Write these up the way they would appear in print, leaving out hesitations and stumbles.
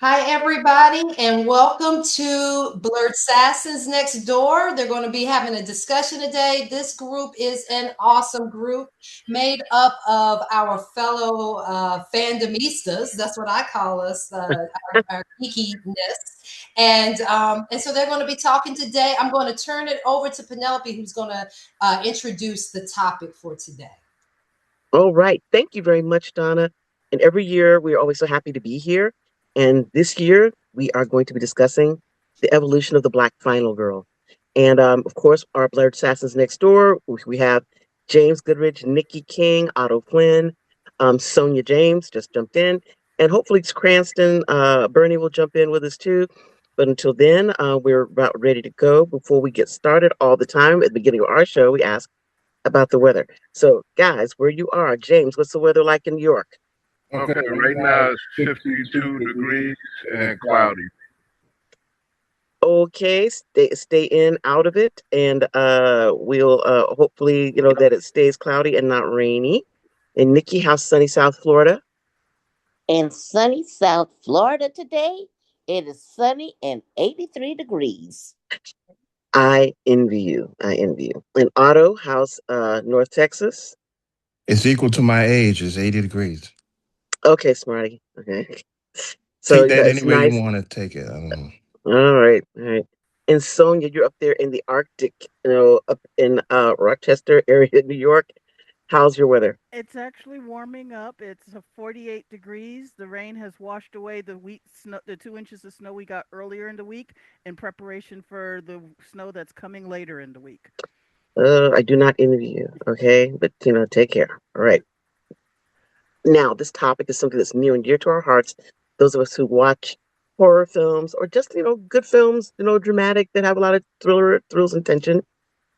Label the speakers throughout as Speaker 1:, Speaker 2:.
Speaker 1: Hi, everybody, and welcome to Blerdsassins Next Door. They're going to be having a discussion today. This group is an awesome group made up of our fellow fandomistas. That's what I call us, our geekiness. And so they're going to be talking today. I'm going to turn it over to Penelope, who's going to introduce the topic for today.
Speaker 2: All right. Thank you very much, Donna. And every year, we're always so happy to be here. And this year, we are going to be discussing the evolution of the Black Final Girl. And of course, our Blair Assassins next door, we have James Goodrich, Nikki King, Otto Flynn, Sonia James just jumped in. And hopefully, Cranston, Bernie will jump in with us too. But until then, we're about ready to go. Before we get started, all the time at the beginning of our show, we ask about the weather. So, guys, where you are, James, what's the weather like in New York?
Speaker 3: Okay, right now it's 52 degrees and cloudy.
Speaker 2: Okay, stay in out of it, and we'll hopefully that it stays cloudy and not rainy. And Nikki, how's sunny South Florida?
Speaker 4: In sunny South Florida today, it is sunny and 83 degrees.
Speaker 2: I envy you. I envy you. And Otto, how's North Texas?
Speaker 5: It's equal to my age. It's 80 degrees.
Speaker 2: Okay, Smarty. Okay, so
Speaker 5: Take that
Speaker 2: it's
Speaker 5: any way you
Speaker 2: nice.
Speaker 5: want to take it. I don't know.
Speaker 2: All right, all right. And Sonia, you're up there in the Arctic, up in Rochester area, New York. How's your weather?
Speaker 6: It's actually warming up. It's 48 degrees. The rain has washed away the week snow, the 2 inches of snow we got earlier in the week, in preparation for the snow that's coming later in the week.
Speaker 2: I do not envy you, okay? But take care. All right. Now, this topic is something that's near and dear to our hearts. Those of us who watch horror films or just good films, dramatic that have a lot of thrills, and tension,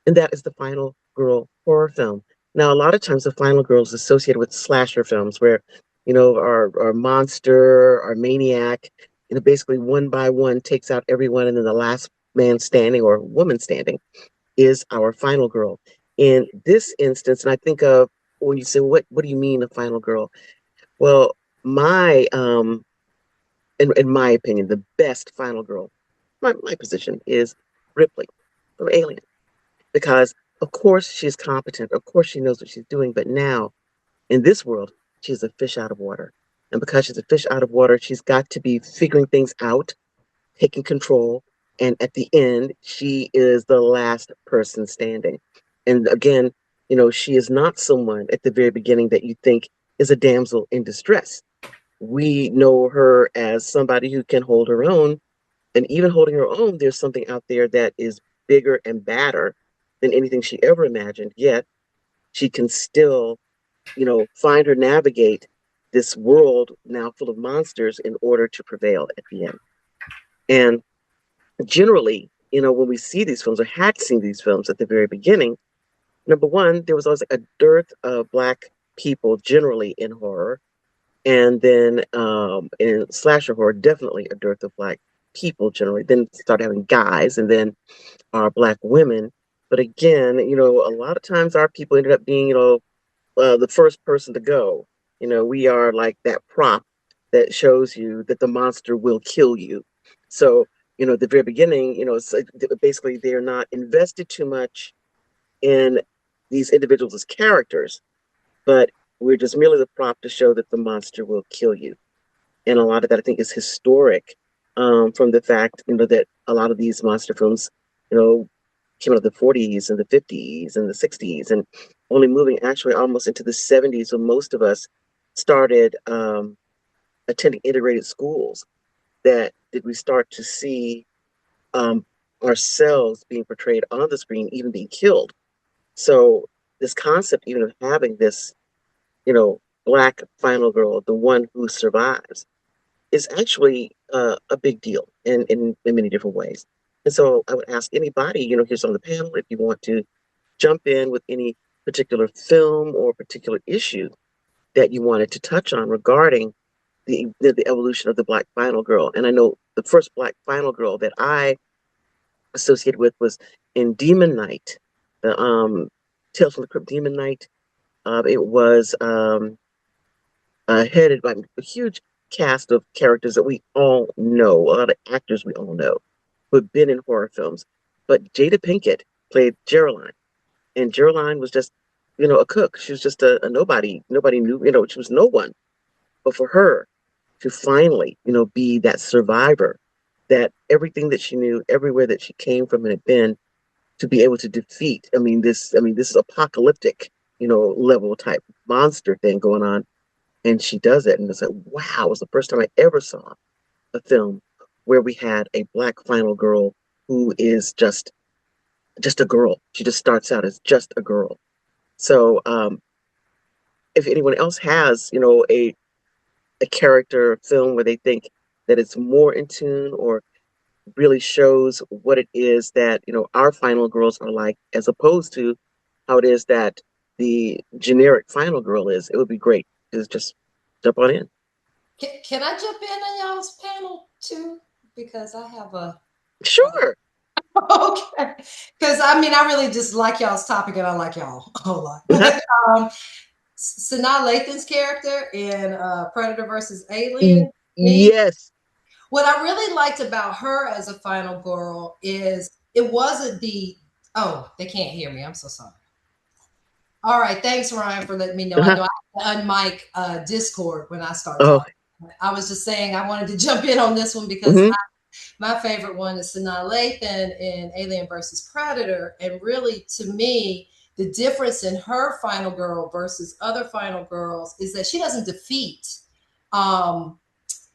Speaker 2: and that is the final girl horror film. Now, a lot of times the final girl is associated with slasher films where, our monster, our maniac, basically one by one takes out everyone, and then the last man standing or woman standing is our final girl. In this instance, and I think of when you say, what do you mean a final girl? Well, my in my opinion, the best final girl, my position is Ripley from Alien, because of course she's competent, of course she knows what she's doing, but now in this world she's a fish out of water, and because she's a fish out of water, she's got to be figuring things out, taking control, and at the end she is the last person standing. And again, she is not someone at the very beginning that you think is a damsel in distress. We know her as somebody who can hold her own. And even holding her own, there's something out there that is bigger and badder than anything she ever imagined. Yet she can still, find or navigate this world now full of monsters in order to prevail at the end. And generally, when we see these films or had seen these films at the very beginning, number one, there was always like a dearth of Black people generally in horror. And then in slasher horror, definitely a dearth of Black people generally. Then started having guys, and then our Black women. But again, a lot of times our people ended up being, the first person to go. We are like that prop that shows you that the monster will kill you. So, at the very beginning, it's basically they're not invested too much in these individuals as characters, but we're just merely the prop to show that the monster will kill you. And a lot of that I think is historic, from the fact that a lot of these monster films, you know, came out of the 40s and the 50s and the 60s, and only moving actually almost into the 70s when most of us started attending integrated schools. That did we start to see um, ourselves being portrayed on the screen, even being killed. So this concept, even of having this, Black final girl, the one who survives, is actually a big deal in many different ways. And so I would ask anybody, here's on the panel, if you want to jump in with any particular film or particular issue that you wanted to touch on regarding the evolution of the Black final girl. And I know the first Black final girl that I associated with was in Demon Knight, the Tales from the Crypt Demon Knight. It was headed by a huge cast of characters that we all know, a lot of actors we all know, who have been in horror films. But Jada Pinkett played Geraldine, and Geraldine was just, a cook. She was just a nobody. Nobody knew, she was no one. But for her to finally, be that survivor, that everything that she knew, everywhere that she came from and had been, to be able to defeat. This is apocalyptic, level type monster thing going on, and she does it, and it's like, wow! It was the first time I ever saw a film where we had a black final girl who is just a girl. She just starts out as just a girl. So, if anyone else has, a character film where they think that it's more in tune or really shows what it is that our final girls are like, as opposed to how it is that the generic final girl is, it would be great to just jump on in.
Speaker 1: Can I jump in on y'all's panel too? Because I have a
Speaker 2: Sure.
Speaker 1: okay. Because I really just like y'all's topic, and I like y'all a whole lot. But Sanaa Lathan's character in Predator versus Alien.
Speaker 2: Yes.
Speaker 1: What I really liked about her as a final girl is it wasn't they can't hear me. I'm so sorry. All right. Thanks, Ryan, for letting me know. I know I had to unmic Discord when I start talking. I was just saying I wanted to jump in on this one because my favorite one is Sanaa Lathan in Alien versus Predator. And really, to me, the difference in her final girl versus other final girls is that she doesn't defeat.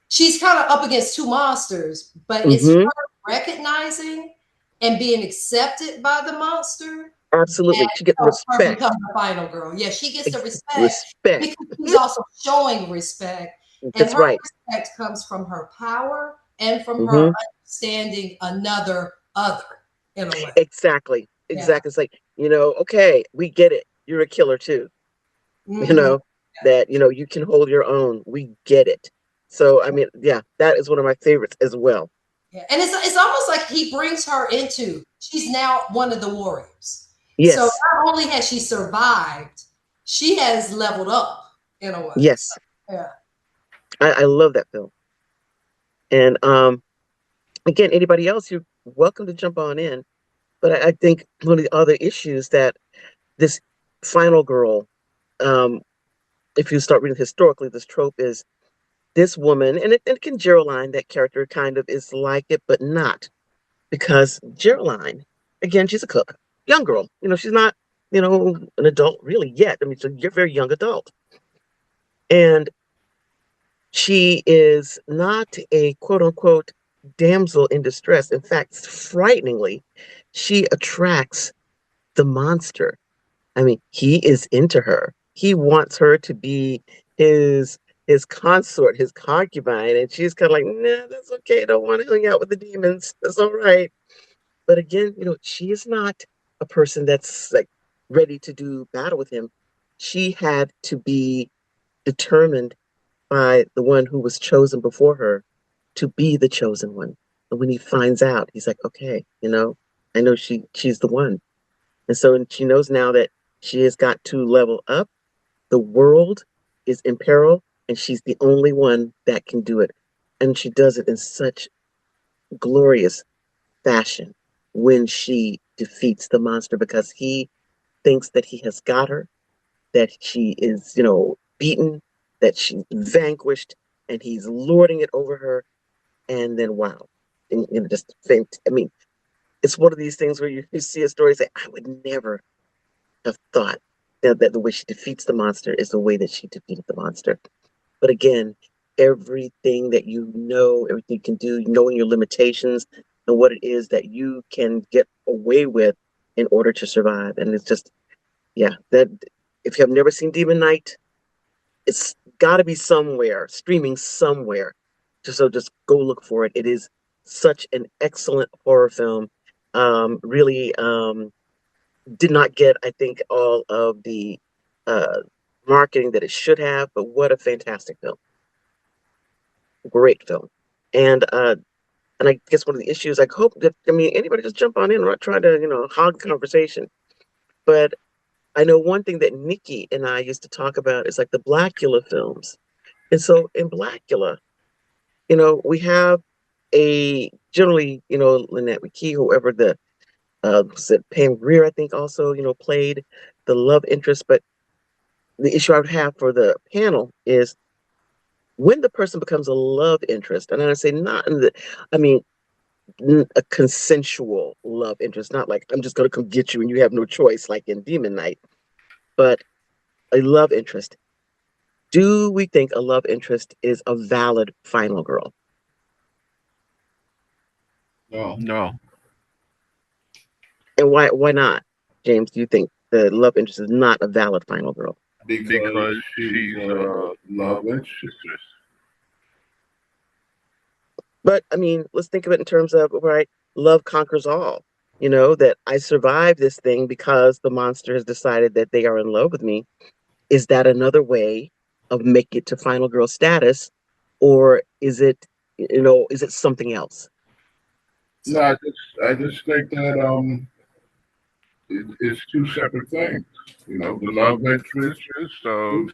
Speaker 1: She's kind of up against two monsters, but it's her recognizing and being accepted by the monster.
Speaker 2: Absolutely. She gets respect.
Speaker 1: Become the final girl. Yeah, she gets the
Speaker 2: Respect.
Speaker 1: because she's also showing respect.
Speaker 2: That's
Speaker 1: and her
Speaker 2: right.
Speaker 1: respect comes from her power and from her understanding another other in a way.
Speaker 2: Exactly. Yeah. It's like, okay, we get it. You're a killer too. That, you can hold your own. We get it. So, that is one of my favorites as well.
Speaker 1: Yeah. And it's almost like he brings her into, she's now one of the warriors.
Speaker 2: Yes.
Speaker 1: So not only has she survived, she has leveled up in a way.
Speaker 2: Yes.
Speaker 1: So, yeah.
Speaker 2: I love that film. And again, anybody else, you're welcome to jump on in. But I think one of the other issues that this final girl, if you start reading historically, this trope is this woman, and it can Geraldine, that character kind of is like it, but not. Because Geraldine, again, she's a cook, young girl. She's not, an adult really yet. She's a very young adult. And she is not a quote unquote damsel in distress. In fact, frighteningly, she attracts the monster. He is into her. He wants her to be his consort, his concubine, and she's kind of like, nah, that's okay. I don't want to hang out with the demons. That's all right. But again, she is not a person that's like ready to do battle with him. She had to be determined by the one who was chosen before her to be the chosen one. And when he finds out, he's like, okay, I know she's the one. And so she knows now that she has got to level up. The world is in peril, and she's the only one that can do it. And she does it in such glorious fashion when she defeats the monster, because he thinks that he has got her, that she is, beaten, that she's vanquished, and he's lording it over her. And then, wow, and, just think, it's one of these things where you see a story and say, I would never have thought that the way she defeats the monster is the way that she defeated the monster. But again, everything that everything you can do, knowing your limitations and what it is that you can get away with in order to survive. And it's just, that if you have never seen Demon Knight, it's got to be somewhere, streaming somewhere. So just go look for it. It is such an excellent horror film. Really did not get, I think, all of the marketing that it should have, but what a fantastic film. Great film. And I guess one of the issues, I hope that, anybody just jump on in. I'm not trying to, hog conversation. But I know one thing that Nikki and I used to talk about is like the Blackula films. And so in Blackula, We have a generally, Lynette McKee, whoever the was it Pam Grier, I think also, played the love interest. But the issue I would have for the panel is when the person becomes a love interest, and I say not in the, I mean, a consensual love interest, not like I'm just going to come get you and you have no choice, like in Demon Knight, but a love interest. Do we think a love interest is a valid final girl?
Speaker 3: No. No.
Speaker 2: And why not? James, do you think the love interest is not a valid final girl?
Speaker 3: Because she's a love interest.
Speaker 2: But I mean, let's think of it in terms of, right, love conquers all. That I survived this thing because the monster has decided that they are in love with me. Is that another way of making it to final girl status? Or is it something else?
Speaker 3: No, I just think that it's two separate things. The love interest of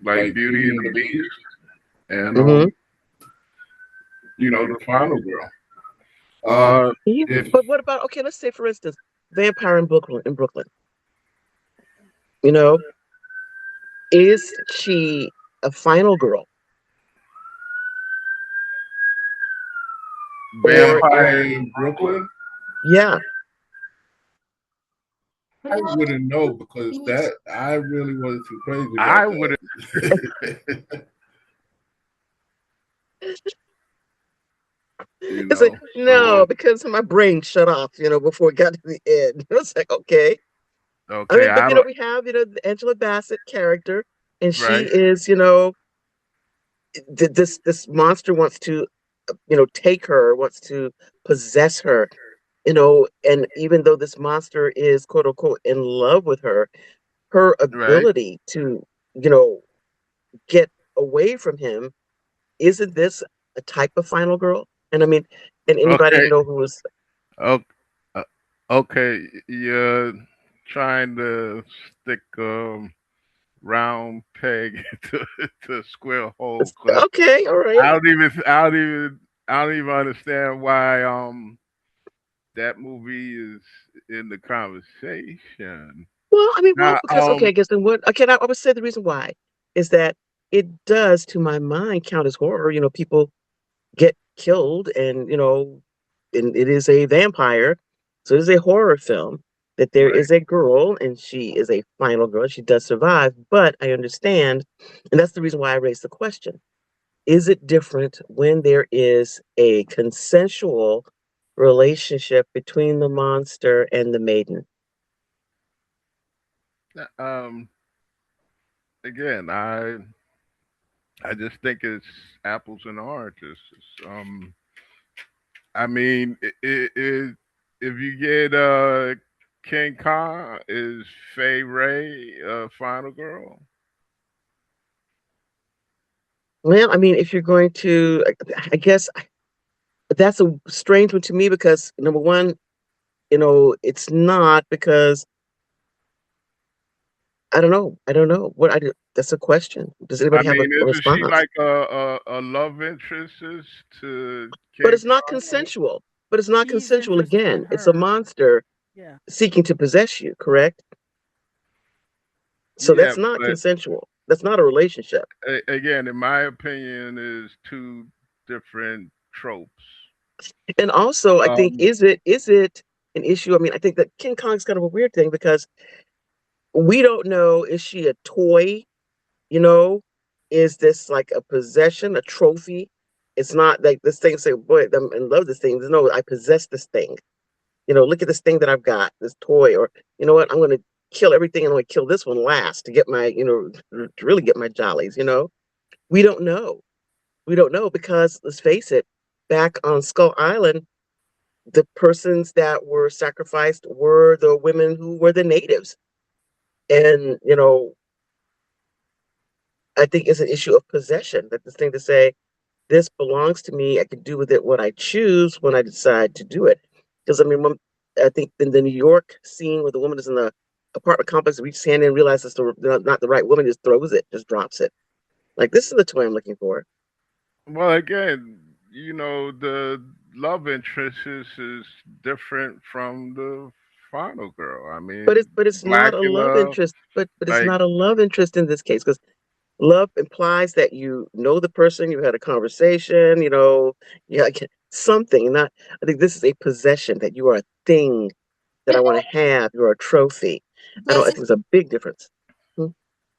Speaker 3: like Beauty and the Beast, and
Speaker 2: Mm-hmm.
Speaker 3: the final girl.
Speaker 2: Yeah,
Speaker 3: If
Speaker 2: but what about, okay, let's say for instance, Vampire in Brooklyn. You know, is she a final girl? Or
Speaker 3: Vampire in Brooklyn,
Speaker 2: yeah.
Speaker 3: I wouldn't know because that I really wasn't too crazy about I wouldn't.
Speaker 2: It's like, no, because my brain shut off, before it got to the end. It's like, okay. I
Speaker 3: Okay,
Speaker 2: mean, but
Speaker 3: I don't.
Speaker 2: we have, the Angela Bassett character, and she
Speaker 3: Right.
Speaker 2: is, this monster wants to, take her, wants to possess her, and even though this monster is quote unquote in love with her
Speaker 3: Right.
Speaker 2: ability to, you know, get away from him, isn't this a type of final girl? And I mean, and anybody,
Speaker 3: Okay.
Speaker 2: who was,
Speaker 3: Okay. Okay. You're trying to stick round peg to a square hole because
Speaker 2: okay, all right.
Speaker 3: I don't even understand why that movie is in the conversation.
Speaker 2: Well, I mean, well,
Speaker 3: Now
Speaker 2: because okay, I guess then what? Okay, I would say the reason why is that it does, to my mind, count as horror. People get killed, and it is a vampire, so it is a horror film. That there
Speaker 3: right.
Speaker 2: is a girl, and she is a final girl. She does survive, but I understand, and that's the reason why I raised the question: is it different when there is a consensual relationship between the monster and the maiden?
Speaker 3: Um again, I just think it's apples and oranges. I mean, if you get King Kong, is Fay Ray final girl?
Speaker 2: Well, I mean, if you're going to, I guess that's a strange one to me because number one, it's not because I don't know. I don't know what I do. That's a question. Does
Speaker 3: I
Speaker 2: anybody have a
Speaker 3: mean, isn't she
Speaker 2: response?
Speaker 3: like a love interest to
Speaker 2: But
Speaker 3: King
Speaker 2: it's not
Speaker 3: Kong?
Speaker 2: consensual. But it's not
Speaker 6: He's
Speaker 2: consensual
Speaker 6: interested in
Speaker 2: again. It's a
Speaker 6: her.
Speaker 2: monster
Speaker 6: Yeah.
Speaker 2: seeking to possess you, correct? So
Speaker 3: Yeah,
Speaker 2: that's not
Speaker 3: but
Speaker 2: consensual. That's not a relationship.
Speaker 3: again, in my opinion, is two different tropes.
Speaker 2: And also, I think
Speaker 3: Um,
Speaker 2: is it an issue? I mean, I think that King Kong's kind of a weird thing because we don't know, is she a toy? You know, is this like a possession, a trophy? It's not like this thing say, boy, I'm in love with this thing. No, I possess this thing. Look at this thing that I've got, this toy, or you know what, I'm gonna kill everything and I'm gonna kill this one last to get my, to really get my jollies. We don't know. We don't know because let's face it, back on Skull Island, the persons that were sacrificed were the women who were the natives. And, I think it's an issue of possession. That this thing to say, this belongs to me. I can do with it what I choose when I decide to do it. Because I mean, I think in the New York scene where the woman is in the apartment complex, reaches hand in and realizes it's not the right woman, just throws it, just drops it. Like, this is the toy I'm looking for.
Speaker 3: Well, again, the love interest is different from the final girl. I mean,
Speaker 2: But it's not a love
Speaker 3: Blackula,
Speaker 2: interest. But it's
Speaker 3: like,
Speaker 2: not a love interest in this case because love implies that you know the person, you had a conversation, yeah, something. Not, I think this is a possession that you are a thing that I want to have. You're a trophy. I
Speaker 1: Does
Speaker 2: think it's a big difference. Hmm?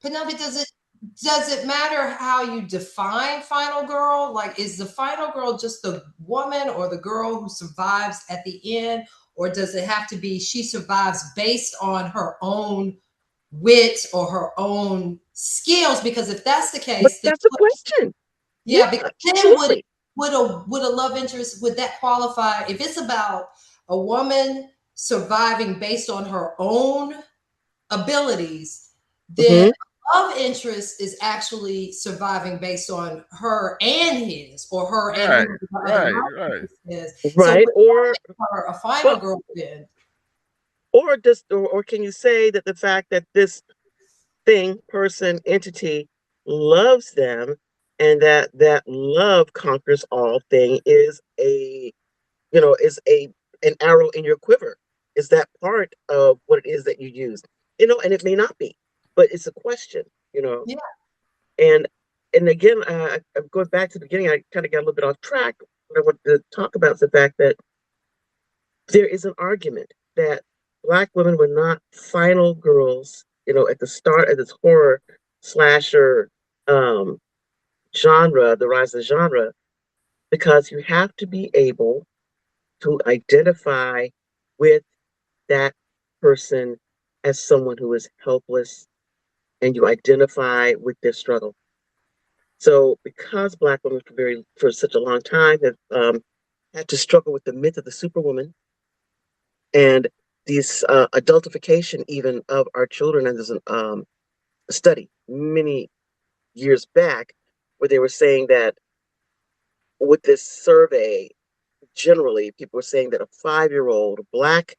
Speaker 1: Penelope, does it matter how you define final girl? Like, is the final girl just the woman or the girl who survives at the end, or does it have to be she survives based on her own wit or her own skills? Because if that's the
Speaker 2: But
Speaker 1: case, then
Speaker 2: that's a question.
Speaker 1: yeah, because
Speaker 2: Yeah,
Speaker 1: then
Speaker 2: absolutely.
Speaker 1: would a love interest, would that qualify if it's about a woman surviving based on her own abilities, then
Speaker 2: Hmm.
Speaker 1: love interest is actually surviving based on her and his, or her and
Speaker 3: right,
Speaker 1: whoever the other
Speaker 3: right,
Speaker 1: love
Speaker 3: right.
Speaker 1: interest is. So
Speaker 2: Right.
Speaker 1: would that make her a final
Speaker 2: But
Speaker 1: girl then?
Speaker 2: or can you say that the fact that this thing, person, entity loves them, and that love conquers all thing is a an arrow in your quiver? Is that part of what it is that you use? And it may not be, but it's a question. You know,
Speaker 1: Yeah,
Speaker 2: and and again, I'm going back to the beginning. I kind of got a little bit off track. What I want to talk about is the fact that there is an argument that Black women were not final girls, at the start of this horror slasher um, genre, the rise of the genre, because you have to be able to identify with that person as someone who is helpless, and you identify with their struggle. So, because Black women for such a long time have had to struggle with the myth of the superwoman and this adultification even of our children, and there's a study many years back where they were saying that with this survey, generally people were saying that a 5-year old Black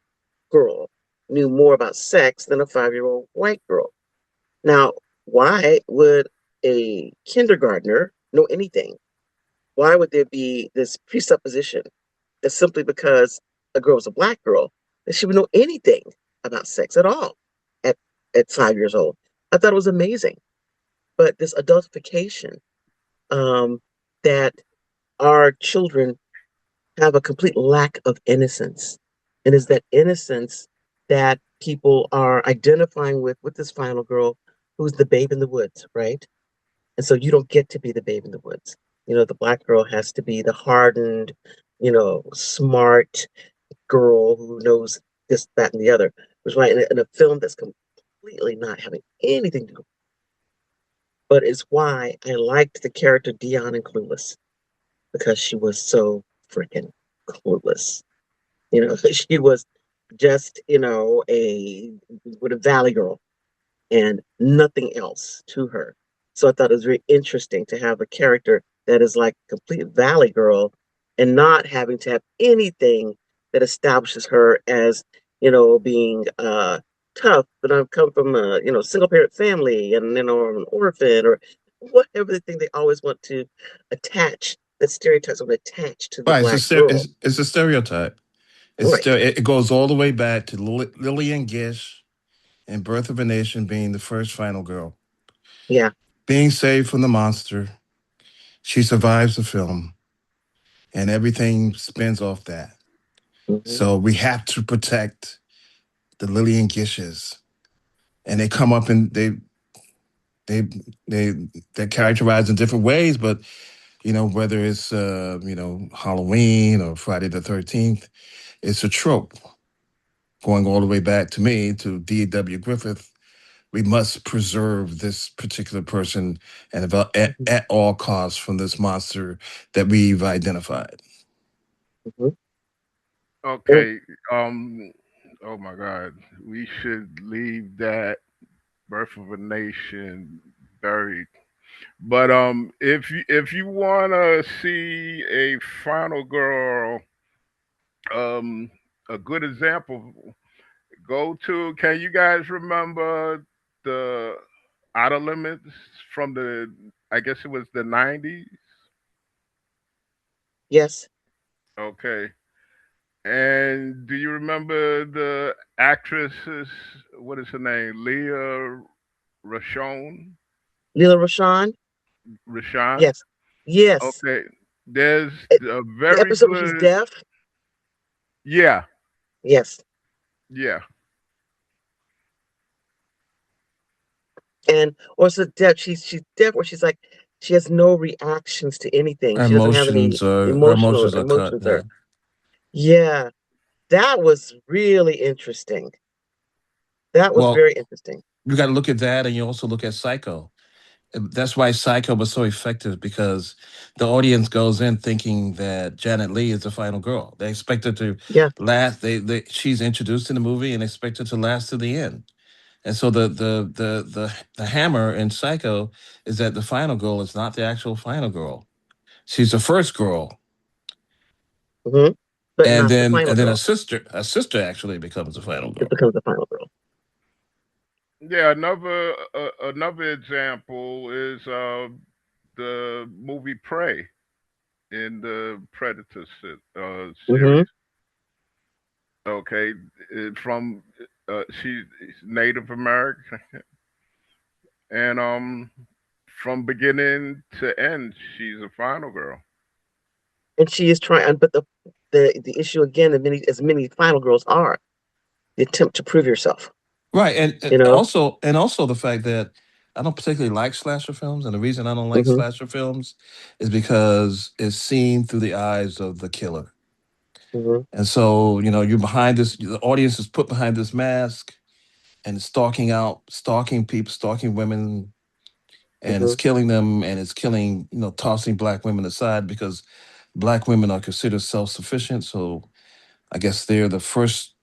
Speaker 2: girl knew more about sex than a 5-year old white girl. Now, why would a kindergartner know anything? Why would there be this presupposition that simply because a girl is a Black girl, that she would know anything about sex at all at, at 5 years old? I thought it was amazing. But this adultification, um, that our children have a complete lack of innocence. And is that innocence that people are identifying with this final girl who's the babe in the woods, right? And so you don't get to be the babe in the woods. The Black girl has to be the hardened, smart girl who knows this, that, and the other. Which, right, in a film that's completely not having anything to do, but it's why I liked the character Dion in Clueless, because she was so freaking clueless. She was just, a with a valley girl and nothing else to her. So I thought it was very interesting to have a character that is like a complete valley girl and not having to have anything that establishes her as, being tough. But I've come from a, single parent family, and, I'm an orphan, or whatever the thing they always want to attach, that stereotypes want to attach to the
Speaker 5: Right.
Speaker 2: Black girl.
Speaker 5: It's a stereotype.
Speaker 2: Right.
Speaker 5: It goes all the way back to Lillian Gish and Birth of a Nation being the first final girl,
Speaker 2: Yeah.
Speaker 5: being saved from the monster. She survives the film, and everything spins off that.
Speaker 2: Hmm.
Speaker 5: So we have to protect the Lillian Gishes, and they come up and they they they're characterized in different ways, but whether it's Halloween or Friday the 13th, it's a trope going all the way back to me to D.W. Griffith. We must preserve this particular person and at all costs from this monster that we've identified.
Speaker 2: Hmm.
Speaker 3: Okay. Um. Oh my God. We should leave that Birth of a Nation buried. But if you wanna see a final girl, um, a good example, go to. Can you guys remember the Outer Limits from the? I guess it was the '90s.
Speaker 2: Yes.
Speaker 3: Okay. And do you remember the actress's, what is her name? Leah Rashon?
Speaker 2: Lila Rashawn.
Speaker 3: Rashawn?
Speaker 2: Yes. Yes.
Speaker 3: Okay. There's
Speaker 2: It,
Speaker 3: a
Speaker 2: the
Speaker 3: very
Speaker 2: episode where she's
Speaker 3: good,
Speaker 2: deaf.
Speaker 3: yeah,
Speaker 2: Yes.
Speaker 3: yeah.
Speaker 2: And also deaf. She's deaf where she's like she has no reactions to anything.
Speaker 5: Her
Speaker 2: She doesn't have any
Speaker 5: her
Speaker 2: emotional
Speaker 5: emotions are cut.
Speaker 2: emotions.
Speaker 5: Yeah.
Speaker 2: Or yeah, that was really interesting. That was
Speaker 5: Well,
Speaker 2: very interesting.
Speaker 5: you got to look at that, and you also look at Psycho. That's why Psycho was so effective because the audience goes in thinking that Janet Leigh is the final girl. They expect her to
Speaker 2: Yeah.
Speaker 5: last. She's introduced in the movie and expect her to last to the end. And so the hammer in Psycho is that the final girl is not the actual final girl. She's the first girl,
Speaker 2: hmm But not the final
Speaker 5: and then
Speaker 2: girl.
Speaker 5: a sister actually becomes the final
Speaker 2: It
Speaker 5: girl.
Speaker 2: becomes the final girl.
Speaker 3: Yeah, another example is the movie Prey in the Predator
Speaker 2: hmm
Speaker 3: series. Okay, from she's Native American, and from beginning to end, she's a final girl.
Speaker 2: And she is trying, but the issue again, as many final girls are, the attempt to prove yourself.
Speaker 5: Right,
Speaker 2: You know.
Speaker 5: and also the fact that I don't particularly like slasher films, and the reason I don't like
Speaker 2: hmm
Speaker 5: slasher films is because it's seen through the eyes of the killer.
Speaker 2: hmm
Speaker 5: And so, you're behind this, the audience is put behind this mask and it's stalking people, stalking women, and
Speaker 2: hmm
Speaker 5: it's killing them, and it's killing, tossing black women aside because black women are considered self sufficient. So I guess they're the first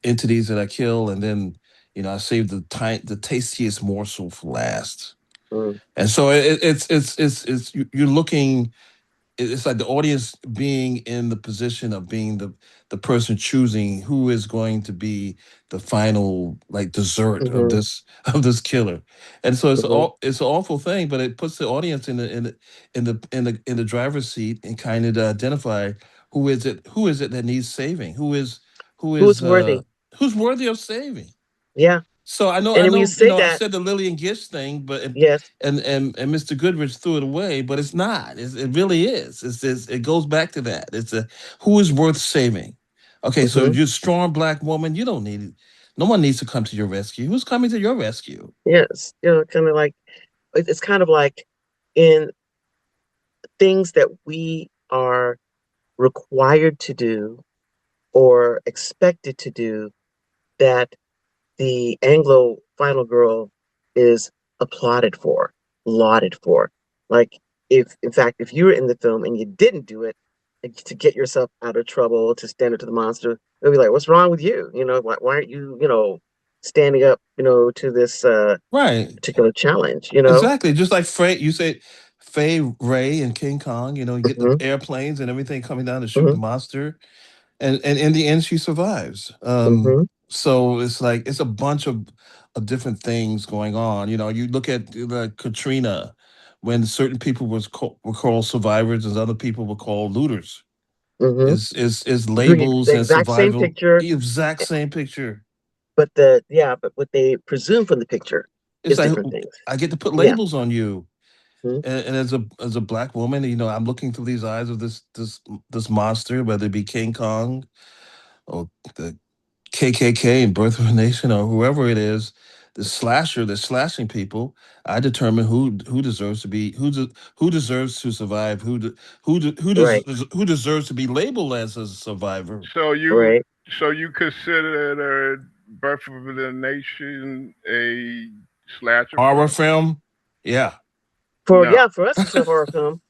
Speaker 5: entities that I kill, and then, I save the tastiest morsel for last.
Speaker 2: hmm
Speaker 5: And so you're looking, it's like the audience being in the position of being the person choosing who is going to be the final like dessert of
Speaker 2: hmm
Speaker 5: this killer. And so
Speaker 2: hmm
Speaker 5: it's an awful thing, but it puts the audience in the driver's seat and kind of identify who is it that needs saving, who
Speaker 2: Who's
Speaker 5: is
Speaker 2: worthy?
Speaker 5: who's worthy of saving.
Speaker 2: Yeah.
Speaker 5: So I
Speaker 2: And then when you
Speaker 5: know,
Speaker 2: say
Speaker 5: I
Speaker 2: that,
Speaker 5: said the Lillian Gish thing, but
Speaker 2: yes.
Speaker 5: and Mr. Goodrich threw it away, but it's not. It really is. It goes back to that. It's a who is worth saving. Okay, so
Speaker 2: hmm
Speaker 5: you're a strong black woman. You don't need it. No one needs to come to your rescue. Who's coming to your rescue?
Speaker 2: Yes. Kind of like it's kind of like in things that we are required to do or expected to do that the Anglo final girl is applauded for, lauded for. Like, if in fact, if you were in the film and you didn't do it like, to get yourself out of trouble, to stand up to the monster, they'll be like, "What's wrong with you? Why aren't you, standing up, to this
Speaker 5: Right.
Speaker 2: particular challenge?"
Speaker 5: Exactly. Just like you say, Faye Ray and King Kong. You get the
Speaker 2: hmm
Speaker 5: airplanes and everything coming down to shoot
Speaker 2: hmm
Speaker 5: the monster, and in the end she survives.
Speaker 2: hmm
Speaker 5: So it's like it's a bunch of different things going on. You look at the Katrina, when certain people were called survivors and other people were called looters.
Speaker 2: hmm
Speaker 5: Is
Speaker 2: Doing
Speaker 5: labels
Speaker 2: the
Speaker 5: and
Speaker 2: exact same
Speaker 5: survival
Speaker 2: picture,
Speaker 5: the exact same picture.
Speaker 2: but what they presume from the picture
Speaker 5: It's
Speaker 2: is
Speaker 5: like
Speaker 2: different things.
Speaker 5: I get to put
Speaker 2: Yeah.
Speaker 5: labels on you.
Speaker 2: hmm
Speaker 5: And as a black woman, I'm looking through these eyes of this monster, whether it be King Kong or the KKK and Birth of a Nation or whoever it is, the slasher that's slashing people. I determine who deserves to be who deserves to survive,
Speaker 2: Right.
Speaker 5: who deserves to be labeled as a survivor.
Speaker 3: So you
Speaker 2: Right.
Speaker 3: so you consider Birth of a Nation a slasher
Speaker 5: Horror
Speaker 3: film?
Speaker 5: film, yeah.
Speaker 3: No.
Speaker 2: For us, it's a horror film.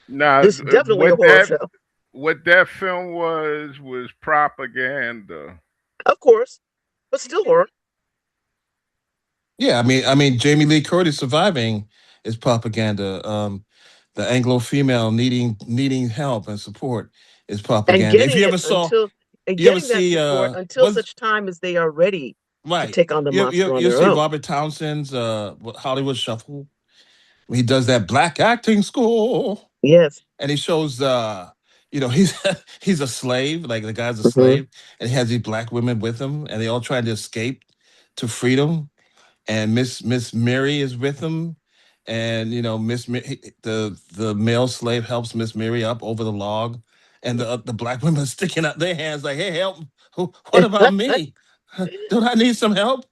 Speaker 3: Now,
Speaker 2: This is definitely a
Speaker 3: what
Speaker 2: horror film,
Speaker 3: that film was propaganda.
Speaker 2: of course, but still horror.
Speaker 5: Yeah, I mean, Jamie Lee Curtis surviving is propaganda. The Anglo female needing help and support is
Speaker 2: And
Speaker 5: propaganda. If
Speaker 2: getting
Speaker 5: you
Speaker 2: it
Speaker 5: ever saw,
Speaker 2: until and
Speaker 5: you ever
Speaker 2: getting that
Speaker 5: see,
Speaker 2: support until
Speaker 5: what's
Speaker 2: such time as they are ready to
Speaker 5: right?
Speaker 2: take on the monster on
Speaker 5: You
Speaker 2: their
Speaker 5: see
Speaker 2: own.
Speaker 5: Robert Townsend's Hollywood Shuffle. He does that black acting school,
Speaker 2: Yes.
Speaker 5: and he shows he's he's a slave, like the guy's a
Speaker 2: Hmm.
Speaker 5: slave, and he has these black women with him, and they all trying to escape to freedom. And Miss Mary is with him, and the male slave helps Miss Mary up over the log, and the black women are sticking out their hands like, "Hey, help! What about me? Don't I need some help?"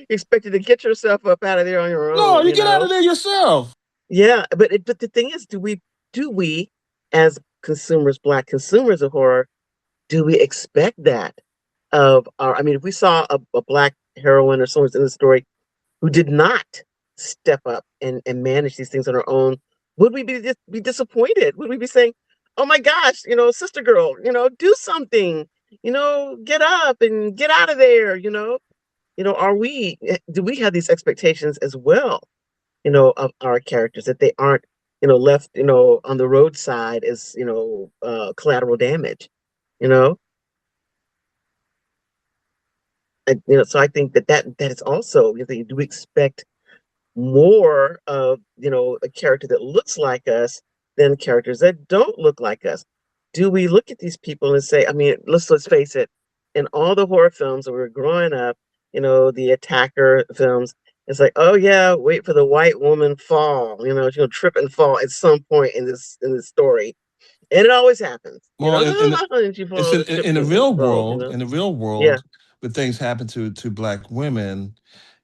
Speaker 2: Expected to get yourself up out of there on your
Speaker 5: No,
Speaker 2: own,
Speaker 5: you get out of there yourself.
Speaker 2: Yeah, but the thing is, do we as consumers, black consumers of horror, do we expect that of our? I mean, if we saw a black heroine or someone in the story who did not step up and manage these things on her own, would we be disappointed? Would we be saying, "Oh my gosh, sister girl, do something, get up and get out of there," are we? Do we have these expectations as well? Of our characters that they aren't, left, on the roadside as, collateral damage, you know? And, so I think that is also, do we expect more of, a character that looks like us than characters that don't look like us? Do we look at these people and say, I mean, let's face it, in all the horror films that we were growing up, the attacker films, it's like, oh yeah, wait for the white woman fall, she'll trip and fall at some point in this story. And it always happens,
Speaker 5: Well,
Speaker 2: and she
Speaker 5: it's
Speaker 2: falls and trips and falls.
Speaker 5: in the real
Speaker 2: Yeah,
Speaker 5: world, when things happen to black women,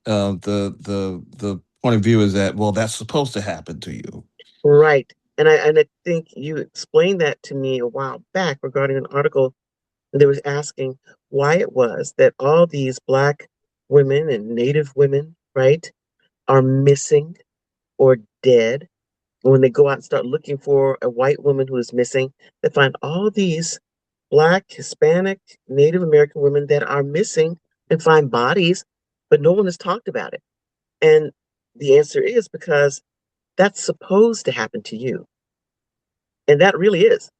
Speaker 5: the point of view is that, well, that's supposed to happen to you.
Speaker 2: right. And I think you explained that to me a while back regarding an article that was asking why it was that all these black women and native women, right, are missing or dead. And when they go out and start looking for a white woman who is missing, they find all these black, Hispanic, Native American women that are missing and find bodies, but no one has talked about it. And the answer is because that's supposed to happen to you. And that really is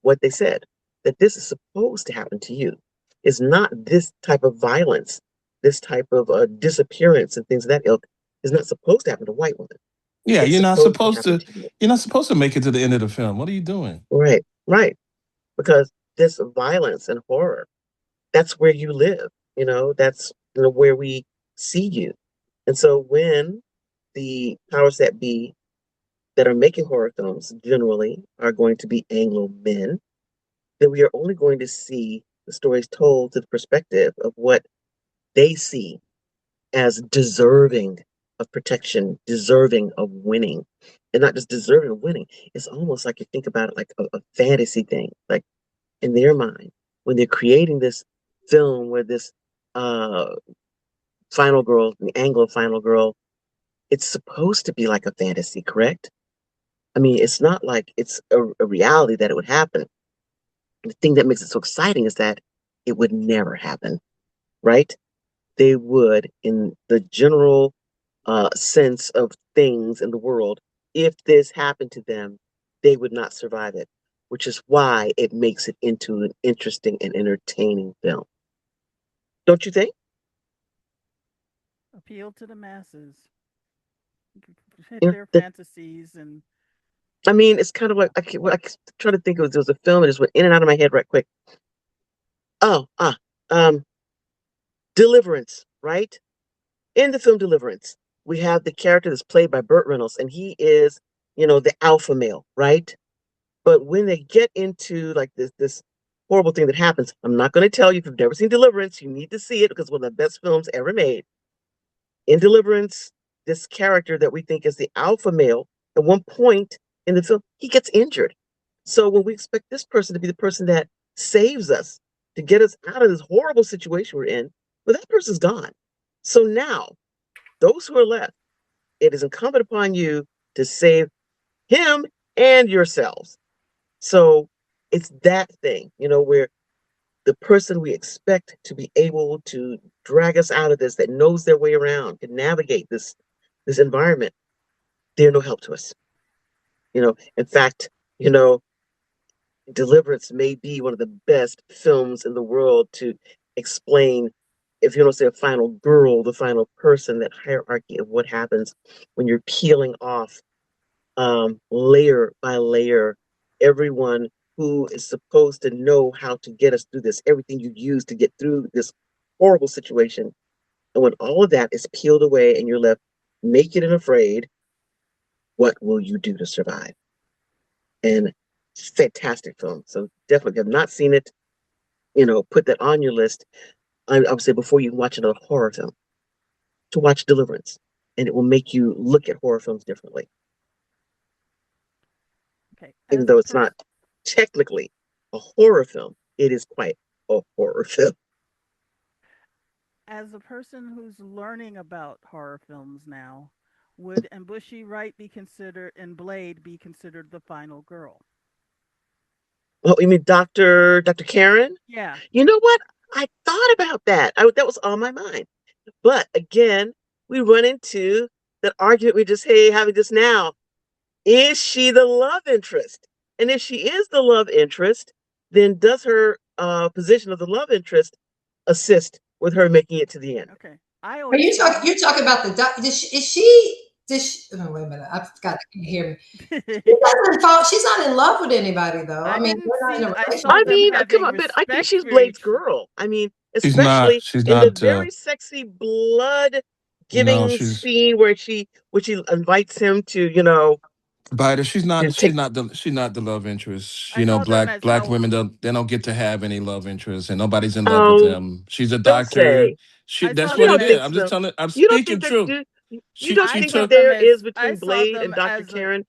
Speaker 2: what they said, that this is supposed to happen to you. It's not this type of violence, this type of disappearance and things of that ilk is not supposed to happen to white women.
Speaker 5: Yeah,
Speaker 2: It's supposed to happen to you.
Speaker 5: you're not supposed to make it to the end of the film. What are you doing?
Speaker 2: Right, right. Because this violence and horror, that's where you live. That's where we see you. And so when the powers that be that are making horror films generally are going to be Anglo men, then we are only going to see the stories told to the perspective of what they see as deserving of protection, deserving of winning. And not just deserving of winning. It's almost like you think about it like a fantasy thing. Like in their mind, when they're creating this film where this uh final girl, the Anglo final girl, it's supposed to be like a fantasy, correct? I mean, it's not like it's a reality that it would happen. The thing that makes it so exciting is that it would never happen, right? They would, in the general sense of things in the world, if this happened to them, they would not survive it, which is why it makes it into an interesting and entertaining film. Don't you think?
Speaker 6: Appeal to the masses, hit
Speaker 2: Yeah.
Speaker 6: their fantasies, and
Speaker 2: I mean, it's kind of like I trying to think of there was a film and it just went in and out of my head right quick. Oh, um, Deliverance, right? In the film Deliverance, we have the character that's played by Burt Reynolds, and he is, the alpha male, right? But when they get into like this horrible thing that happens, I'm not going to tell you if you've never seen Deliverance, you need to see it because it's one of the best films ever made. In Deliverance, this character that we think is the alpha male, at one point in the film, he gets injured. So when we expect this person to be the person that saves us, to get us out of this horrible situation we're in, well, that person's gone. So now, those who are left, it is incumbent upon you to save him and yourselves. So it's that thing, where the person we expect to be able to drag us out of this, that knows their way around, can navigate this environment, they're no help to us. In fact, you know, Deliverance may be one of the best films in the world to explain, if you don't say a final girl, the final person, that hierarchy of what happens when you're peeling off layer by layer everyone who is supposed to know how to get us through this, everything you use to get through this horrible situation. And when all of that is peeled away and you're left naked and afraid, what will you do to survive? And fantastic film. So definitely have not seen it, put that on your list. I would say before you watch another horror film, to watch Deliverance. And it will make you look at horror films differently,
Speaker 6: Okay.
Speaker 2: even
Speaker 6: As a
Speaker 2: though it's
Speaker 6: person
Speaker 2: not technically a horror film. It is quite a horror film.
Speaker 6: as a person who's learning about horror films now, would And Bushy Wright be considered and Blade be considered the final girl?
Speaker 2: Oh, you mean Dr. Karen?
Speaker 6: Yeah.
Speaker 2: You know what? I thought about that. That was on my mind. But again, we run into that argument we just having just now. Is she the love interest? And if she is the love interest, then does her position of the love interest assist with her making it to the end?
Speaker 6: Okay. I
Speaker 1: Are
Speaker 6: always
Speaker 1: you talking?
Speaker 6: saw
Speaker 1: You're talking about the doc? Is she? Oh, wait a minute. I forgot. I can't hear me. She doesn't fall. She's not in love with anybody, though. I
Speaker 6: I
Speaker 1: mean,
Speaker 6: didn't
Speaker 1: they're not in
Speaker 6: see
Speaker 1: a
Speaker 6: I saw
Speaker 2: I
Speaker 1: relationship.
Speaker 6: them
Speaker 2: mean, come
Speaker 6: having
Speaker 2: on, but I think
Speaker 6: respect
Speaker 2: she's
Speaker 6: for
Speaker 2: Blade's
Speaker 6: each.
Speaker 2: girl. I mean,
Speaker 5: She's not.
Speaker 2: especially
Speaker 5: She's
Speaker 2: in the
Speaker 5: not.
Speaker 2: very sexy blood
Speaker 5: No,
Speaker 2: giving
Speaker 5: she's
Speaker 2: scene where she invites him to,
Speaker 5: Bida. She's
Speaker 2: to
Speaker 5: not. She's
Speaker 2: take.
Speaker 5: not the. She's not the love interest.
Speaker 6: I saw them as
Speaker 5: Black
Speaker 6: how
Speaker 5: women don't get to have any love interest, and nobody's in love with
Speaker 2: Oh,
Speaker 5: them. She's a
Speaker 2: don't
Speaker 5: doctor.
Speaker 2: say.
Speaker 5: She.
Speaker 6: I
Speaker 5: That's
Speaker 6: saw
Speaker 2: You
Speaker 5: what
Speaker 6: them
Speaker 5: it
Speaker 2: don't
Speaker 5: is.
Speaker 2: think
Speaker 6: as
Speaker 5: I'm just
Speaker 2: so.
Speaker 5: telling. I'm
Speaker 2: You don't
Speaker 5: speaking
Speaker 2: think that
Speaker 5: truth.
Speaker 2: do you don't
Speaker 6: I
Speaker 5: She
Speaker 2: think
Speaker 6: saw
Speaker 2: that
Speaker 5: took.
Speaker 6: them
Speaker 2: there is
Speaker 6: as I
Speaker 2: between
Speaker 6: saw
Speaker 2: Blade and
Speaker 6: them
Speaker 2: Dr.
Speaker 6: as a
Speaker 2: Karen?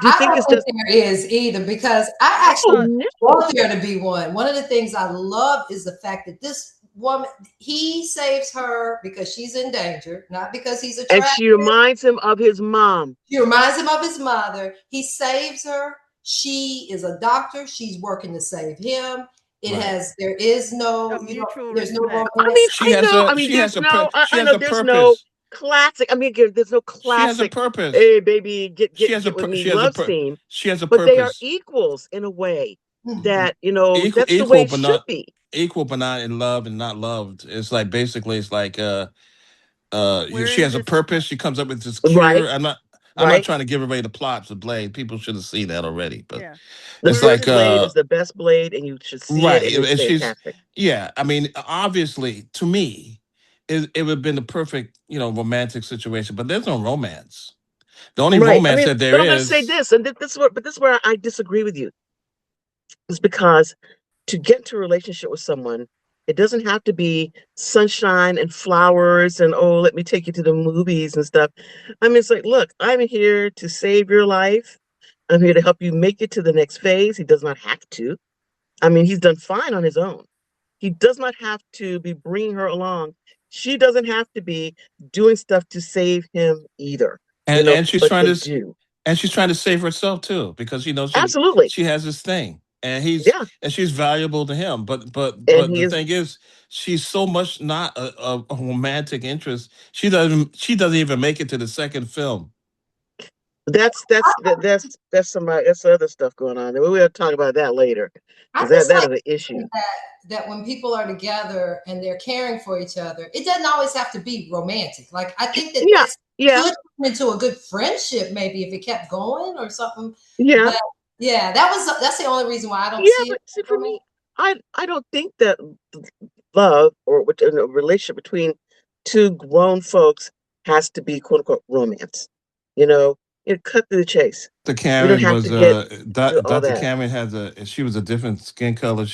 Speaker 2: Do you
Speaker 1: I
Speaker 2: think
Speaker 1: don't
Speaker 2: it's
Speaker 1: think
Speaker 2: just
Speaker 1: there is either because I
Speaker 6: I
Speaker 2: oh
Speaker 1: actually
Speaker 6: thought
Speaker 2: no.
Speaker 1: want there to be one. One of the things I love is the fact that this woman, he saves her because she's in danger, not because he's
Speaker 2: And
Speaker 1: attracted.
Speaker 2: she reminds him of his mom.
Speaker 1: She reminds him of his mother. He saves her. She is a doctor. She's working to save him.
Speaker 5: Right.
Speaker 1: There is
Speaker 6: a
Speaker 1: no,
Speaker 6: mutual
Speaker 1: there's no
Speaker 6: respect.
Speaker 2: I mean,
Speaker 1: romance.
Speaker 5: She
Speaker 2: I
Speaker 5: has
Speaker 2: know.
Speaker 5: a.
Speaker 2: I mean,
Speaker 5: She has
Speaker 2: there's
Speaker 5: a.
Speaker 2: no.
Speaker 5: She
Speaker 2: I
Speaker 5: has
Speaker 2: know
Speaker 5: a
Speaker 2: there's no
Speaker 5: purpose.
Speaker 2: classic. I mean, again, there's no
Speaker 5: She has a
Speaker 2: classic.
Speaker 5: purpose.
Speaker 2: Hey, baby,
Speaker 5: She has a.
Speaker 2: get with me
Speaker 5: She has a.
Speaker 2: love scene.
Speaker 5: She has a
Speaker 2: But they are
Speaker 5: purpose.
Speaker 2: equals in a way
Speaker 1: Mhm.
Speaker 2: that
Speaker 5: Equal.
Speaker 2: that's the way
Speaker 5: Equal,
Speaker 2: it
Speaker 5: but
Speaker 2: should
Speaker 5: not
Speaker 2: be.
Speaker 5: equal, but not in love and not loved. It's like basically, it's like
Speaker 6: We're
Speaker 5: she
Speaker 6: in
Speaker 5: has a
Speaker 6: this
Speaker 5: purpose. She comes up with this
Speaker 2: Right.
Speaker 5: cure. I'm not
Speaker 2: Right.
Speaker 5: trying to give away the plots of Blade. People should have seen that already. But
Speaker 6: yeah.
Speaker 2: The
Speaker 5: it's
Speaker 6: We're in
Speaker 2: first
Speaker 5: like
Speaker 6: this
Speaker 2: Blade is the best Blade, and you should see it,
Speaker 5: right,
Speaker 2: and it's
Speaker 5: and she's
Speaker 2: fantastic.
Speaker 5: yeah. I mean, obviously, to me, it would have been the perfect romantic situation. But there's no romance. The only
Speaker 2: Right. I
Speaker 5: romance
Speaker 2: mean,
Speaker 5: that there
Speaker 2: but I'm going to say
Speaker 5: is,
Speaker 2: this, and this is where I disagree with you, is because to get into a relationship with someone, it doesn't have to be sunshine and flowers and oh, let me take you to the movies and stuff. I mean, it's like, look, I'm here to save your life. I'm here to help you make it to the next phase. He does not have to. I mean, he's done fine on his own. He does not have to be bringing her along. She doesn't have to be doing stuff to save him either,
Speaker 5: and she's
Speaker 2: but
Speaker 5: trying
Speaker 2: they
Speaker 5: to
Speaker 2: do.
Speaker 5: and she's trying to save herself too because
Speaker 2: Absolutely.
Speaker 5: she has this thing
Speaker 2: Yeah.
Speaker 5: and she's valuable to him
Speaker 2: And
Speaker 5: but
Speaker 2: he
Speaker 5: the
Speaker 2: is
Speaker 5: thing is she's so much not a romantic interest she doesn't even make it to the second film.
Speaker 2: that's that's other stuff going on. We'll talk about that later
Speaker 1: I
Speaker 2: because
Speaker 1: just
Speaker 2: that
Speaker 1: like
Speaker 2: is an issue.
Speaker 1: that when people are together and they're caring for each other, it doesn't always have to be romantic. Like I think that
Speaker 2: Yeah,
Speaker 1: this
Speaker 2: yeah,
Speaker 1: could turn into a good friendship, maybe if it kept going or something.
Speaker 2: yeah,
Speaker 1: But yeah, that's the only reason why I don't
Speaker 2: yeah.
Speaker 1: see it
Speaker 2: But see,
Speaker 1: as
Speaker 2: for
Speaker 1: romantic.
Speaker 2: me, I don't think that love or a relationship between two grown folks has to be quote unquote romance. You know, cut to the chase.
Speaker 5: The
Speaker 2: We don't
Speaker 5: Karen
Speaker 2: have to
Speaker 5: was
Speaker 2: get to all
Speaker 5: Dr.
Speaker 2: that.
Speaker 5: Karen has she was a different skin color.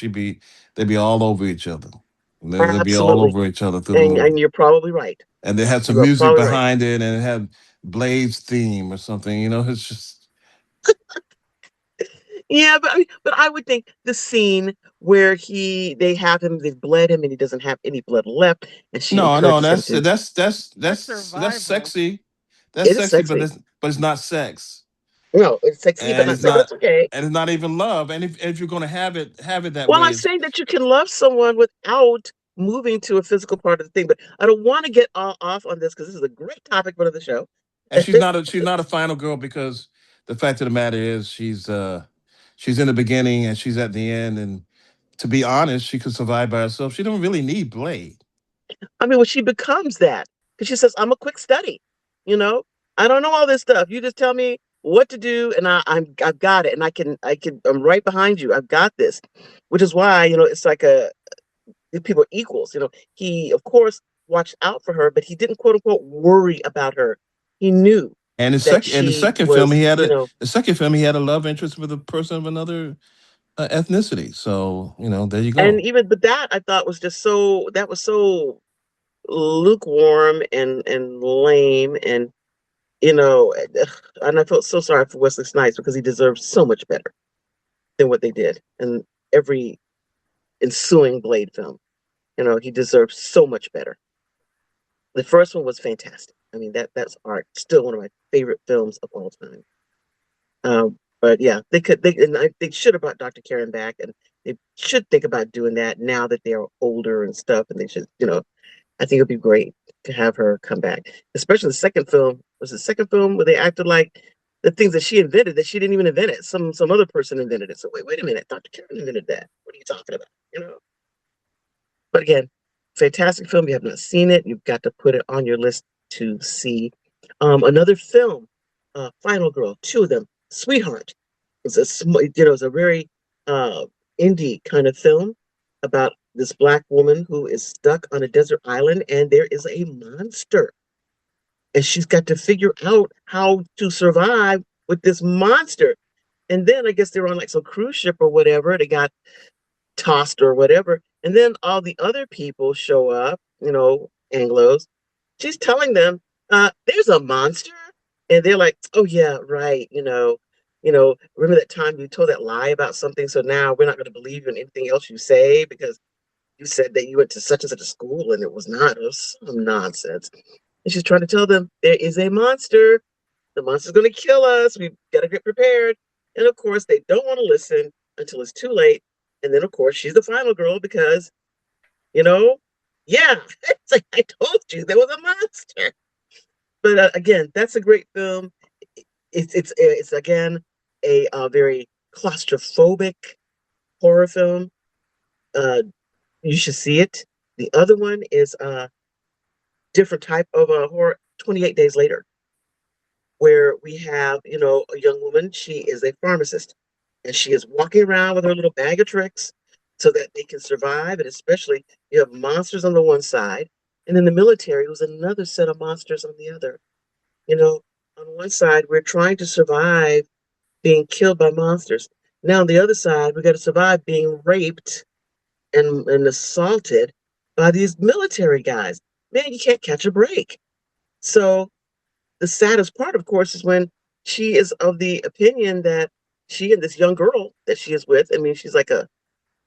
Speaker 5: They'd be all over each other. They'd be all
Speaker 2: Absolutely,
Speaker 5: over each other through the
Speaker 2: and
Speaker 5: movie.
Speaker 2: you're probably right.
Speaker 5: And they had some
Speaker 2: You are
Speaker 5: music
Speaker 2: probably right.
Speaker 5: behind it and it had Blade's theme or something. It's just
Speaker 2: Yeah, but I would think the scene where they have him, they've bled him, and he doesn't have any blood left, and she
Speaker 5: no, no.
Speaker 2: encourages him to.
Speaker 6: that's
Speaker 5: That's
Speaker 6: survival.
Speaker 5: sexy. That's
Speaker 2: It is
Speaker 5: sexy,
Speaker 2: sexy.
Speaker 5: but it's not sex,
Speaker 2: No, it's sexy, but
Speaker 5: and
Speaker 2: not
Speaker 5: it's
Speaker 2: sex.
Speaker 5: not
Speaker 2: That's okay.
Speaker 5: and it's not even love. And if you're going to have it that
Speaker 2: Well,
Speaker 5: way,
Speaker 2: I'm saying that you can love someone without moving to a physical part of the thing, but I don't want to get all off on this because this is a great topic for the show.
Speaker 5: and she's not a final girl because the fact of the matter is she's in the beginning and she's at the end, and to be honest, she could survive by herself. She don't really need Blade.
Speaker 2: I mean, when she becomes that, because she says, "I'm a quick study," you know, I don't know all this stuff. You just tell me. what to do, and I've got it, and I'm right behind you. I've got this, which is why it's like people are equals. He of course watched out for her, but he didn't quote unquote worry about her. He knew
Speaker 5: And
Speaker 2: that
Speaker 5: in the
Speaker 2: she
Speaker 5: second film,
Speaker 2: was,
Speaker 5: he had a love interest with a person of another ethnicity. So there you
Speaker 2: and
Speaker 5: go.
Speaker 2: even but that I thought was just so that was so lukewarm and lame, and you know, and I felt so sorry for Wesley Snipes because he deserved so much better than what they did in every ensuing Blade film. He deserved so much better. The first one was fantastic. I mean, that's art. Still one of my favorite films of all time. But yeah, they should have brought Dr. Karen back, and they should think about doing that now that they're older and stuff. And they should, I think it'd be great to have her come back, especially the second film. Was the second film where they acted like the things that she invented that she didn't even invent it. Some other person invented it. So wait a minute, Dr. Karen invented that. What are you talking about? But again, fantastic film. You have not seen it, you've got to put it on your list to see. Another film, Final Girl, two of them. Sweetheart. It's a very uh, indie kind of film about this black woman who is stuck on a desert island, and there is a monster, and she's got to figure out how to survive with this monster. And then I guess they're on like some cruise ship or whatever. They got tossed or whatever. And then all the other people show up, Anglos. She's telling them, there's a monster. And they're like, oh yeah, right, remember that time you told that lie about something, so now we're not going to believe you in anything else you say because you said that you went to such and such a school and it was not. It was some nonsense. And she's trying to tell them there is a monster. The monster's going to kill us. We've got to get prepared. And of course, they don't want to listen until it's too late. And then, of course, she's the final girl because, you know, yeah, it's like I told you there was a monster. But again, that's a great film. It's again a very claustrophobic horror film. Uh, you should see it. The other one is a different type of a horror. 28 Days Later, where we have, a young woman. She is a pharmacist, and she is walking around with her little bag of tricks so that they can survive. And especially, you have monsters on the one side, and then the military, who's another set of monsters on the other. You know, on one side, we're trying to survive being killed by monsters. Now, on the other side, we got to survive being raped and assaulted by these military guys. Man, you can't catch a break. So the saddest part, of course, is when she is of the opinion that she and this young girl that she is with, I mean, she's like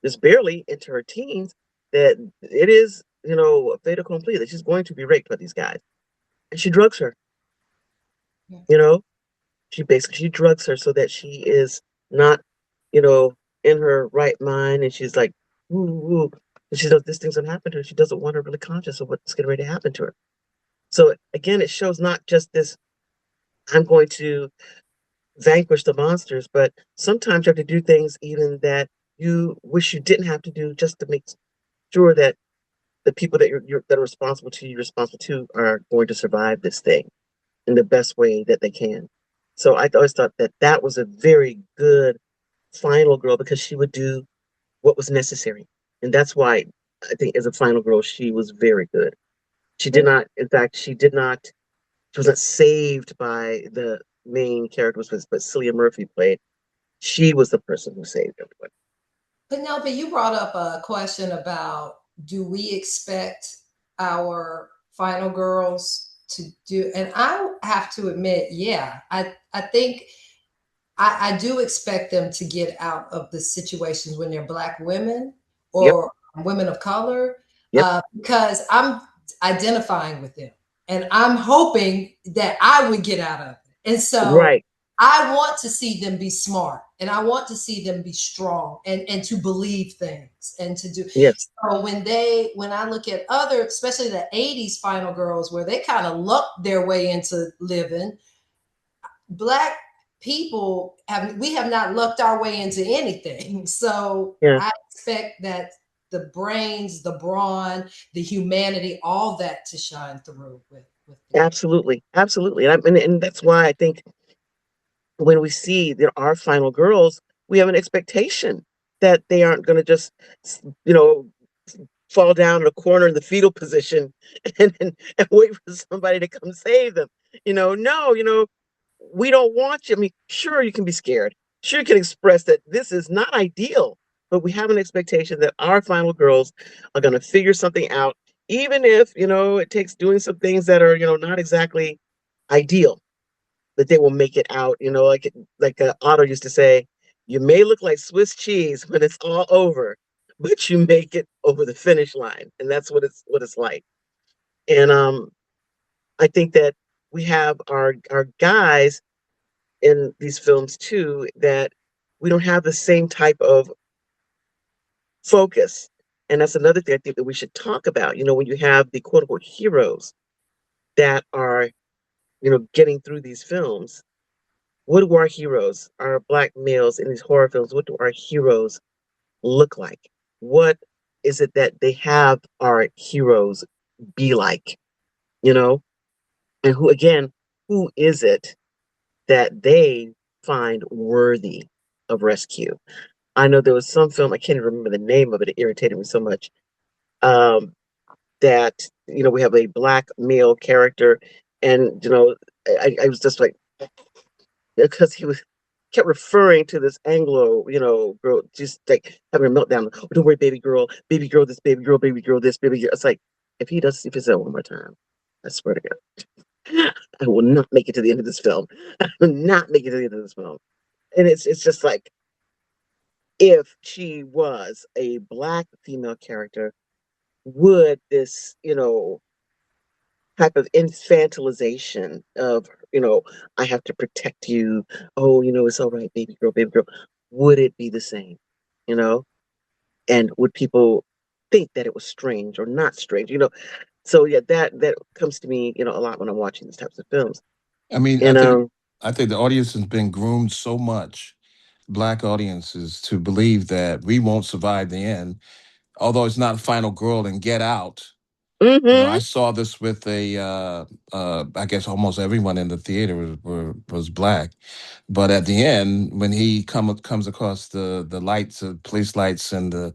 Speaker 2: just barely into her teens, that it is, a fait accompli, that she's going to be raped by these guys. And she drugs her,
Speaker 1: Yeah.
Speaker 2: you know, she drugs her so that she is not, you know, in her right mind. And she's like, ooh, ooh. And she knows this thing's gonna happen to her. She doesn't want her really conscious of what's getting ready to happen to her. So again, it shows not just this, I'm going to vanquish the monsters, but sometimes you have to do things even that you wish you didn't have to do just to make sure that the people that that are responsible to are going to survive this thing in the best way that they can. So I always thought that that was a very good final girl because she would do what was necessary, and that's why I think as a final girl she was very good. She did not, in fact, she did not. She wasn't saved by the main character, but Cillian Murphy played. She was the person who saved everybody.
Speaker 1: Penelope, you brought up a question about, do we expect our final girls to do, and I have to admit, yeah, I think I do expect them to get out of the situations when they're Black women
Speaker 2: Yep,
Speaker 1: or women of color,
Speaker 2: yep,
Speaker 1: because I'm identifying with them and I'm hoping that I would get out of it. And so
Speaker 2: right,
Speaker 1: I want to see them be smart and I want to see them be strong and to believe things and to do.
Speaker 2: yes,
Speaker 1: So when I look at other, especially the 80s final girls where they kind of lucked their way into living, Black people have not lucked our way into anything. So
Speaker 2: yeah.
Speaker 1: I expect that the brains, the brawn, the humanity, all that to shine through with Blade.
Speaker 2: Absolutely, absolutely, and that's why I think when we see there are final girls, we have an expectation that they aren't going to just, you know, fall down in a corner in the fetal position and wait for somebody to come save them. No, we don't want you. I mean, sure, you can be scared. Sure, you can express that this is not ideal, but we have an expectation that our final girls are going to figure something out, even if, it takes doing some things that are, not exactly ideal, that they will make it out. Like Otto used to say, you may look like Swiss cheese when it's all over, but you make it over the finish line, and that's what it's like. And I think that we have our guys in these films too, that we don't have the same type of focus. And that's another thing I think that we should talk about. When you have the quote unquote heroes that are, getting through these films, what do our heroes, our black males in these horror films, what do our heroes look like? What is it that they have our heroes be like? You know? And who is it that they find worthy of rescue? I know there was some film, I can't even remember the name of it, it irritated me so much. That, we have a black male character, and I was just like, because he was kept referring to this Anglo, girl, just like having a meltdown. Oh, don't worry, baby girl, this, baby girl, this, baby girl. It's like, if he said it one more time, I swear to God, I will not make it to the end of this film. I will not make it to the end of this film. And it's just like, if she was a black female character, would this, type of infantilization of, I have to protect you. Oh, it's all right, baby girl. Would it be the same? You know? And would people think that it was strange or not strange? So yeah, that comes to me, a lot when I'm watching these types of films.
Speaker 5: I mean,
Speaker 2: And
Speaker 5: I think the audience has been groomed so much, black audiences, to believe that we won't survive the end. Although it's not Final Girl and Get Out. I
Speaker 2: mm-hmm,
Speaker 5: saw this with I guess almost everyone in the theater was black. But at the end, when he comes across the lights, police lights, and the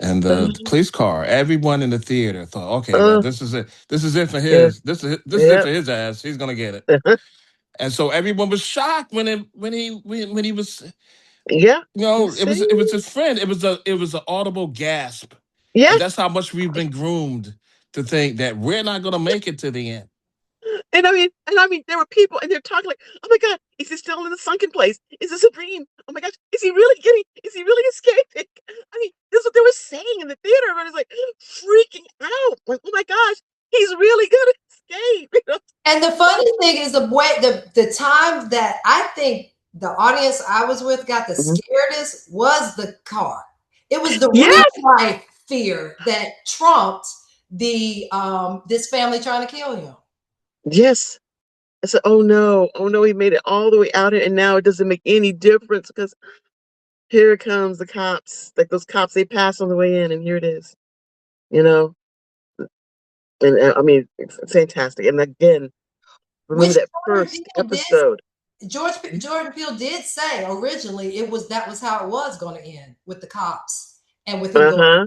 Speaker 2: uh,
Speaker 5: police car, everyone in the theater thought, okay, well,
Speaker 2: uh,
Speaker 5: this is it. This is it for
Speaker 2: yeah,
Speaker 5: his. This is it
Speaker 2: yeah,
Speaker 5: for his ass. He's gonna get it. And so everyone was shocked when he was,
Speaker 2: yeah. You
Speaker 5: it was
Speaker 2: see?
Speaker 5: his friend. It was an audible gasp, and
Speaker 2: Yes.
Speaker 5: that's how much we've been groomed to think that we're not gonna make it to the end.
Speaker 2: And I mean, there were people, and they're talking like, "Oh my God, is he still in the sunken place? Is this a dream? Oh my gosh, is he really getting? Is he really escaping?" I mean, this is what they were saying in the theater. Everybody's like freaking out, like, "Oh my gosh, he's really gonna escape!"
Speaker 1: And the funny thing is the time that I think the audience I was with got the
Speaker 2: Mhm.
Speaker 1: scaredest was the car. It was the
Speaker 2: Yes,
Speaker 1: real life fear that trumped the this family trying to kill him.
Speaker 2: yes. I said, oh no, he made it all the way out here, and now it doesn't make any difference because here comes the cops. Like those cops, they pass on the way in, and here it is. You know, and I mean, it's fantastic. And again, remember
Speaker 1: Which
Speaker 2: that
Speaker 1: Jordan
Speaker 2: first
Speaker 1: Peele did
Speaker 2: episode.
Speaker 1: Jordan Peele did say originally that was how it was going to end with the cops and with him
Speaker 2: Uh
Speaker 1: going,
Speaker 2: huh.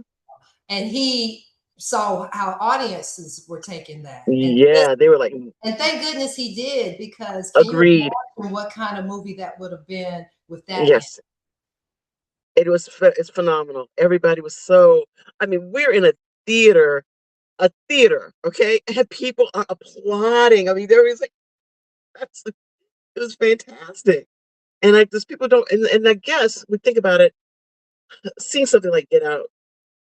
Speaker 1: and he saw how audiences were taking that.
Speaker 2: Yeah, they were like,
Speaker 1: And thank goodness he did, because can you
Speaker 2: agreed.
Speaker 1: imagine what kind of movie that would have been with that end?
Speaker 2: Yes, it's phenomenal. Everybody was so. I mean, we're in a theater, okay, and people are applauding. I mean, there was like, that's, it was fantastic. And like, those people don't, and I guess we think about it, seeing something like Get Out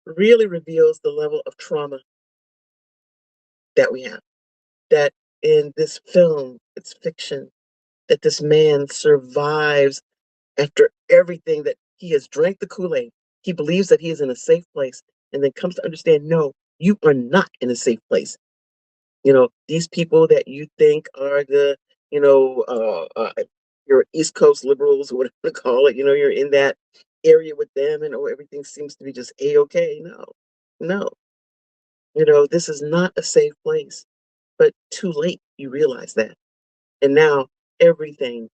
Speaker 2: really reveals the level of trauma that we have. That in this film, it's fiction. That this man survives after everything, that he has drank the Kool-Aid. He believes that he is in a safe place, and then comes to understand, no, you are not in a safe place. These people that you think are the, you know, your East Coast liberals, or whatever to call it, you're in that area with them, and everything seems to be just a-okay. No, no, this is not a safe place. But too late, you realize that. And now everything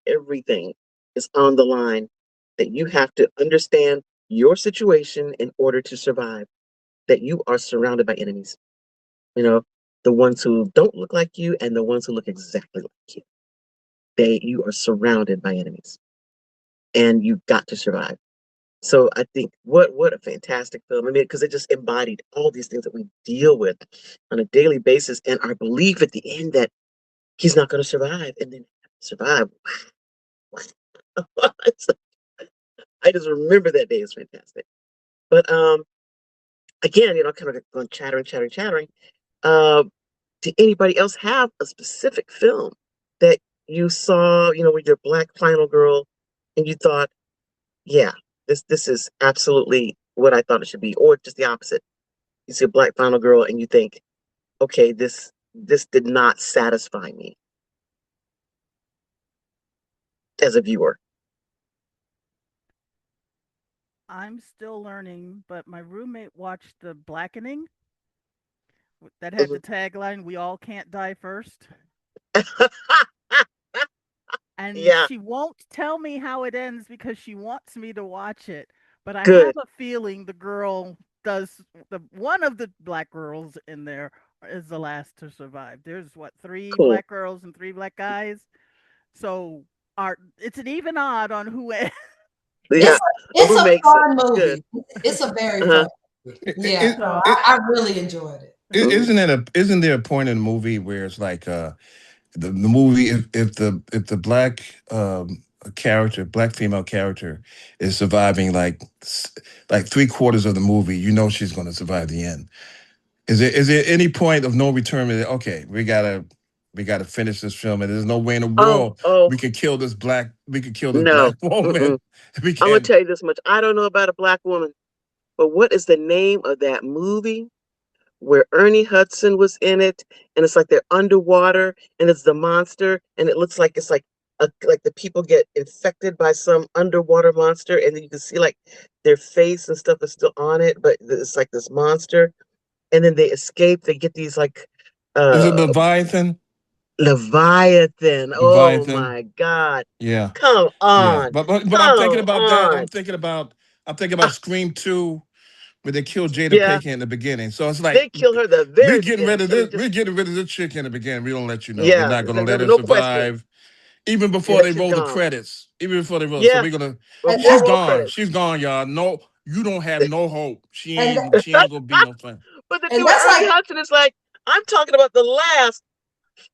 Speaker 2: is on the line, that you have to understand your situation in order to survive, that you are surrounded by enemies. You know, the ones who don't look like you and the ones who look exactly like you. You are surrounded by enemies, and you've got to survive. So I think what a fantastic film. I mean, because it just embodied all these things that we deal with on a daily basis, and our belief at the end that he's not going to survive, and then survive. I just remember that day is fantastic. But again, kind of going chattering. Uh, did anybody else have a specific film that you saw, with your black final girl, and you thought, yeah, this is absolutely what I thought it should be, or just the opposite? You see a black final girl, and you think, okay, this did not satisfy me as a viewer.
Speaker 6: I'm still learning, but my roommate watched The Blackening that had the
Speaker 2: Mhm.
Speaker 6: tagline, "We all can't die first." And
Speaker 2: Yeah,
Speaker 6: she won't tell me how it ends because she wants me to watch it. But I have
Speaker 2: good,
Speaker 6: a feeling the girl does the one of the black girls in there is the last to survive. There's what, three
Speaker 2: cool.
Speaker 6: black girls and three black guys. So it's an even odd on who
Speaker 2: Yeah,
Speaker 1: It's it's a
Speaker 2: makes it
Speaker 1: fun
Speaker 2: good.
Speaker 1: movie. It's a very
Speaker 2: Uh-huh.
Speaker 1: fun movie.
Speaker 5: It,
Speaker 1: Yeah,
Speaker 5: it,
Speaker 1: so
Speaker 6: so
Speaker 5: it,
Speaker 1: I really enjoyed it.
Speaker 2: Mhm.
Speaker 5: isn't there a point in the movie where it's like the movie, if the black black female character is surviving like three-quarters of the movie, she's going to survive the end. Is there any point of no return? Okay, we gotta finish this film, and there's no way in the
Speaker 2: Oh,
Speaker 5: world
Speaker 2: oh,
Speaker 5: we could kill this black
Speaker 2: no.
Speaker 5: woman.
Speaker 2: Mm-mm.
Speaker 5: We
Speaker 2: I'm gonna
Speaker 5: can't.
Speaker 2: tell you this much. I don't know about a black woman, but what is the name of that movie where Ernie Hudson was in it, and it's like they're underwater, and it's the monster, and it looks like it's like the people get infected by some underwater monster, and then you can see like their face and stuff is still on it, but it's like this monster, and then they escape. They get these like
Speaker 5: Is it
Speaker 2: uh
Speaker 5: Leviathan?
Speaker 2: Leviathan. Oh
Speaker 5: Leviathan.
Speaker 2: my God!
Speaker 5: Yeah,
Speaker 2: Come
Speaker 5: yeah.
Speaker 2: on,
Speaker 5: But I'm thinking
Speaker 2: come
Speaker 5: about that.
Speaker 2: on.
Speaker 5: I'm thinking about
Speaker 2: Ah,
Speaker 5: Scream 2, where they killed Jada
Speaker 2: yeah,
Speaker 5: Pinkett in the beginning. So it's like
Speaker 2: they kill her the
Speaker 5: we're
Speaker 2: very
Speaker 5: getting rid
Speaker 2: beginning.
Speaker 5: of
Speaker 2: I mean,
Speaker 5: this.
Speaker 2: just
Speaker 5: We're getting rid of this chick in the beginning. We don't let you know. We're
Speaker 2: yeah,
Speaker 5: not going to let
Speaker 2: there's
Speaker 5: her
Speaker 2: no question.
Speaker 5: survive, even
Speaker 2: Yeah,
Speaker 5: before they
Speaker 2: she's
Speaker 5: roll the
Speaker 2: gone.
Speaker 5: credits. Even before they roll. So
Speaker 2: Yeah,
Speaker 5: we're gonna.
Speaker 1: And
Speaker 2: before
Speaker 5: She's
Speaker 1: that
Speaker 2: roll
Speaker 5: gone.
Speaker 2: credits.
Speaker 5: She's gone, y'all. No, you don't have no hope. She
Speaker 1: and
Speaker 5: ain't. She ain't gonna be no fun.
Speaker 2: But the
Speaker 1: and
Speaker 2: dude with
Speaker 1: that's
Speaker 2: Ernie
Speaker 1: like
Speaker 2: Hudson is like, I'm talking about the last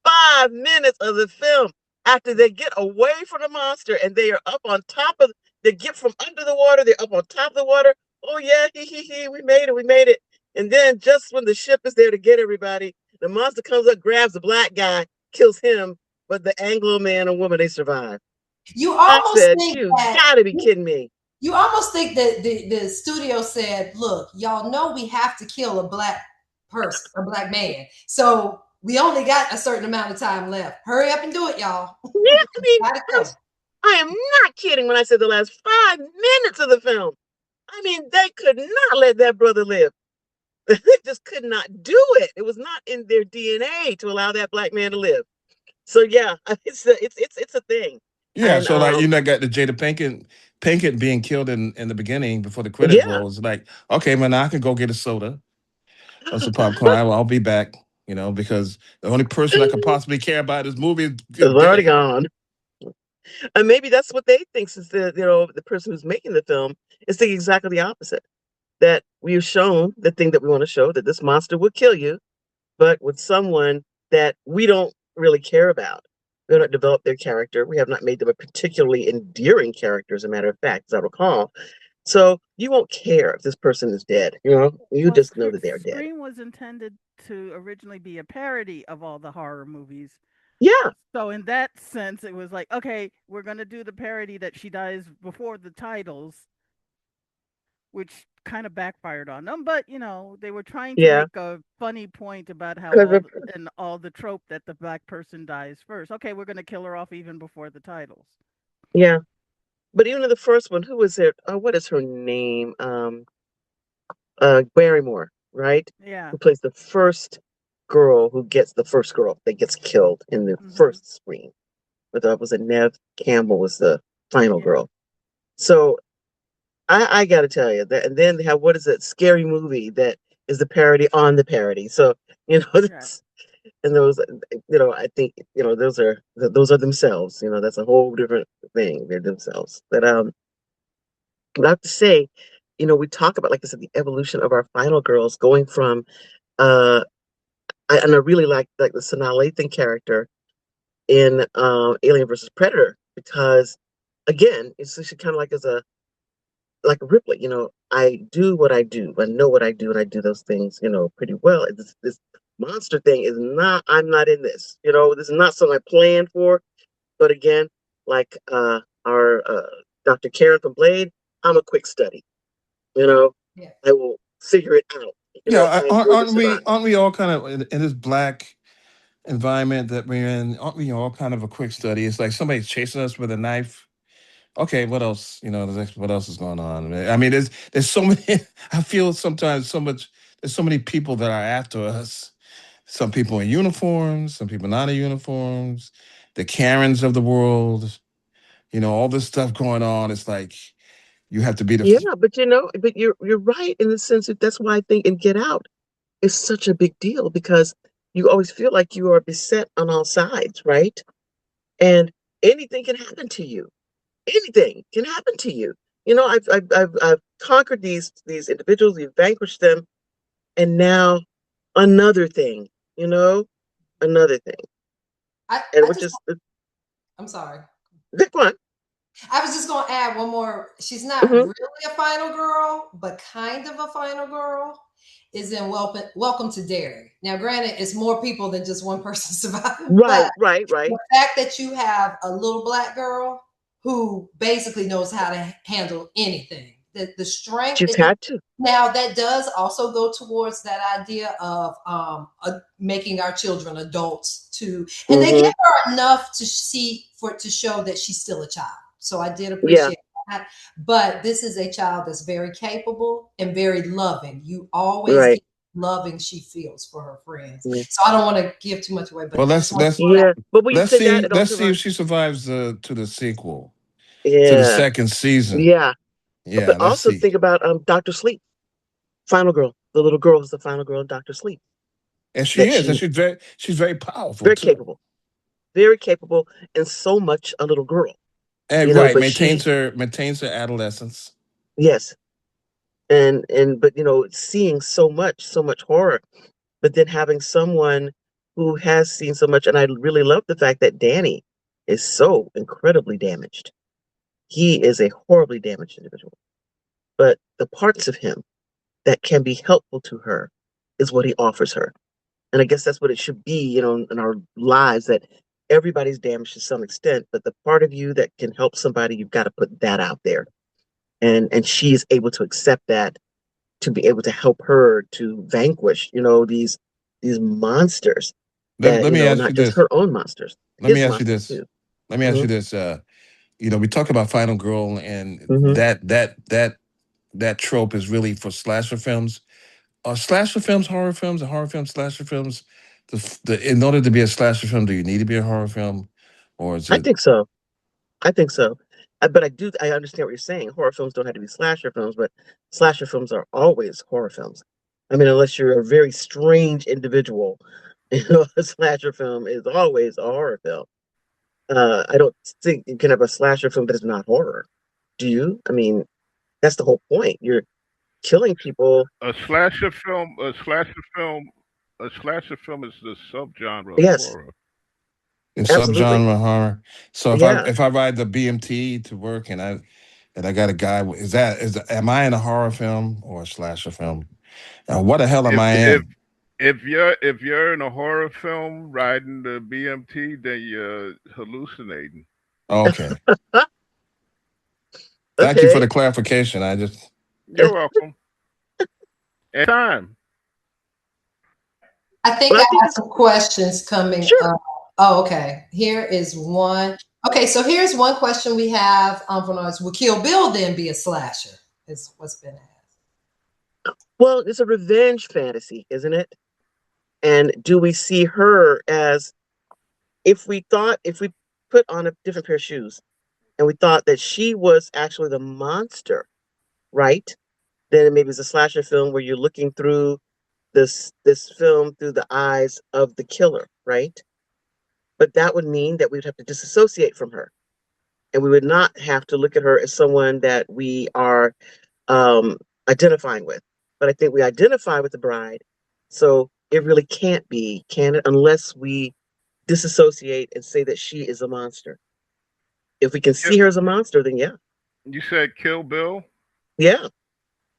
Speaker 2: 5 minutes of the film after they get away from the monster and they are up on top of, they get from under the water, they're up on top of the water. Oh yeah, we made it, we made it. And then just when the ship is there to get everybody, the monster comes up, grabs the black guy, kills him, but the Anglo man and woman, they survive.
Speaker 1: you
Speaker 2: I
Speaker 1: almost
Speaker 2: said,
Speaker 1: think
Speaker 2: you
Speaker 1: that
Speaker 2: gotta be kidding me.
Speaker 1: you almost think that the studio said, look, y'all know we have to kill a black person, a black man. So we only got a certain amount of time left. Hurry up and do it, y'all.
Speaker 2: Yeah, I mean,
Speaker 1: Gotta
Speaker 2: I'm,
Speaker 1: go.
Speaker 2: I am not kidding when I said the last 5 minutes of the film. I mean, they could not let that brother live. They just could not do it. It was not in their DNA to allow that black man to live. So yeah, it's a thing.
Speaker 5: Yeah.
Speaker 2: And
Speaker 5: So like got the Jada Pinkett being killed in the beginning before the credits
Speaker 2: yeah,
Speaker 5: rolls. Like, okay, man, I can go get a soda or some popcorn. I'll be back. Because the only person I could possibly care about this movie is
Speaker 2: it's already
Speaker 5: dead.
Speaker 2: gone. And maybe that's what they think, since the person who's making the film is thinking exactly the opposite. That we've shown the thing that we want to show, that this monster will kill you, but with someone that we don't really care about. We have not developed their character. We have not made them a particularly endearing character, as a matter of fact, as I recall. So you won't care if this person is dead. You
Speaker 6: well,
Speaker 2: just know that they're dead.
Speaker 6: Scream was intended to originally be a parody of all the horror movies.
Speaker 2: Yeah,
Speaker 6: So in that sense, it was like, okay, we're gonna do the parody that she dies before the titles, which kind of backfired on them. But they were trying to
Speaker 2: yeah,
Speaker 6: make a funny point about how
Speaker 2: because
Speaker 6: all the trope that the black person dies first. Okay, we're gonna kill her off even before the titles.
Speaker 2: yeah. But even in the first one, who was it? What is her name? Barrymore, right?
Speaker 6: Yeah.
Speaker 2: Who plays the first girl, who gets the first girl that gets killed in the
Speaker 6: Hmm.
Speaker 2: first screen. But that was a Nev Campbell was the final
Speaker 6: Yeah.
Speaker 2: girl. So I got to tell you that, and then they have what is it? Scary movie that is the parody on the parody. So
Speaker 6: Right.
Speaker 2: and those, I think those are themselves. That's a whole different thing. They're themselves. But I have to say, we talk about, like I said, the evolution of our final girls going from uh, and I really like the Sanaa Lathan character in Alien versus Predator because again, it's she kind of like as a like Ripley, I do what I do, I know what I do, and I do those things, pretty well. This monster thing is not. I'm not in this. This is not something I planned for. But again, like our Dr. Karen from Blade, I'm a quick study. You know,
Speaker 1: Yeah.
Speaker 2: I will figure it out.
Speaker 5: Yeah,
Speaker 2: I enjoy the survival.
Speaker 5: aren't we all kind of in this black environment that we're in? Aren't we all kind of a quick study? It's like somebody's chasing us with a knife. Okay, what else? What else is going on? I mean, there's so many. I feel sometimes so much. There's so many people that are after us. Some people in uniforms, some people not in uniforms. The Karens of the world. All this stuff going on. It's like you have to be the.
Speaker 2: Yeah, but you're right in the sense that that's why I think in Get Out is such a big deal because you always feel like you are beset on all sides, right? And anything can happen to you. Anything can happen to you. I've conquered these individuals, we've vanquished them, and now another thing, you know, another thing,
Speaker 1: I,
Speaker 2: and
Speaker 1: I
Speaker 2: which
Speaker 1: just,
Speaker 2: is
Speaker 1: I'm sorry.
Speaker 2: this one.
Speaker 1: I was just going to add one more. She's not
Speaker 2: Hmm.
Speaker 1: really a final girl, but kind of a final girl. Is in Welcome to Derry. Now, granted, it's more people than just one person surviving, but
Speaker 2: Right, right, right.
Speaker 1: the fact that you have a little black girl who basically knows how to handle anything, the strength
Speaker 2: She's
Speaker 1: it is.
Speaker 2: had to.
Speaker 1: Now that does also go towards that idea of making our children adults too, and they give
Speaker 2: Hmm.
Speaker 1: her enough to see for it to show that she's still a child. So I did
Speaker 2: Yeah,
Speaker 1: appreciate that. But this is a child that's very capable and very loving. You always
Speaker 2: right.
Speaker 1: get loving she feels for her friends.
Speaker 2: Mm.
Speaker 1: So I don't want to give too much away, but
Speaker 5: Well,
Speaker 1: I just want to throw that.
Speaker 2: Yeah, but when you say that, it
Speaker 5: let's
Speaker 2: also
Speaker 5: see if
Speaker 2: reminds.
Speaker 5: she survives to the sequel, to the
Speaker 2: Yeah,
Speaker 5: second season.
Speaker 2: yeah.
Speaker 5: Yeah,
Speaker 2: But
Speaker 5: let's
Speaker 2: also
Speaker 5: see.
Speaker 2: think about Doctor Sleep, final girl. The little girl is the final girl in Doctor Sleep.
Speaker 5: And she
Speaker 2: That
Speaker 5: is, and
Speaker 2: she
Speaker 5: she's very powerful
Speaker 2: very
Speaker 5: too.
Speaker 2: very capable, and so much a little girl.
Speaker 5: And right,
Speaker 2: But she,
Speaker 5: maintains her adolescence.
Speaker 2: yes, and but seeing so much horror, but then having someone who has seen so much, and I really love the fact that Danny is so incredibly damaged. He is a horribly damaged individual, but the parts of him that can be helpful to her is what he offers her. And I guess that's what it should be, in our lives, that everybody's damaged to some extent, but the part of you that can help somebody, you've got to put that out there. And she is able to accept that, to be able to help her to vanquish, these monsters that,
Speaker 5: Let me ask you
Speaker 2: not just
Speaker 5: this.
Speaker 2: her own monsters,
Speaker 5: Let me
Speaker 2: his
Speaker 5: ask you
Speaker 2: monsters
Speaker 5: this.
Speaker 2: too.
Speaker 5: Let me ask
Speaker 2: Hmm.
Speaker 5: you this. We talk about Final Girl, and
Speaker 2: Hmm.
Speaker 5: that trope is really for slasher films. Are slasher films horror films and horror films slasher films? In order to be a slasher film, do you need to be a horror film, or is
Speaker 2: I
Speaker 5: it
Speaker 2: think so. I think so. But I understand what you're saying. Horror films don't have to be slasher films, but slasher films are always horror films. I mean, unless you're a very strange individual, a slasher film is always a horror film. I don't think you can have a slasher film that is not horror. Do you? I mean, that's the whole point. You're killing people.
Speaker 3: A slasher film, a slasher film is the subgenre of
Speaker 2: Yes,
Speaker 3: horror.
Speaker 5: in
Speaker 2: absolutely.
Speaker 5: subgenre horror? So
Speaker 2: Yeah.
Speaker 5: if I ride the BMT to work and I got a guy, am I in a horror film or a slasher film? What the hell am
Speaker 3: If
Speaker 5: I
Speaker 3: if
Speaker 5: in?
Speaker 3: if you're in a horror film riding the BMT, then you're hallucinating.
Speaker 5: Oh, okay. Thank you for
Speaker 2: Okay.
Speaker 5: the clarification. I just
Speaker 3: You're welcome. Anytime.
Speaker 1: I think
Speaker 2: But
Speaker 1: I
Speaker 2: I think
Speaker 1: have
Speaker 2: it's
Speaker 1: some questions coming
Speaker 2: sure.
Speaker 1: up. Oh, okay. Here is one. Okay, so here's one question we have from us. Will Kill Bill then be a slasher? Is what's been asked.
Speaker 2: Well, it's a revenge fantasy, isn't it? And do we see her as, if we put on a different pair of shoes, and we thought that she was actually the monster, right? Then maybe it's a slasher film where you're looking through this film through the eyes of the killer, right? But that would mean that we would have to disassociate from her, and we would not have to look at her as someone that we are um, identifying with. But I think we identify with the bride, so it really can't be, can it? Unless we disassociate and say that she is a monster. If we can
Speaker 3: Ki-
Speaker 2: see her as a monster, then yeah,
Speaker 3: You said Kill Bill.
Speaker 2: yeah,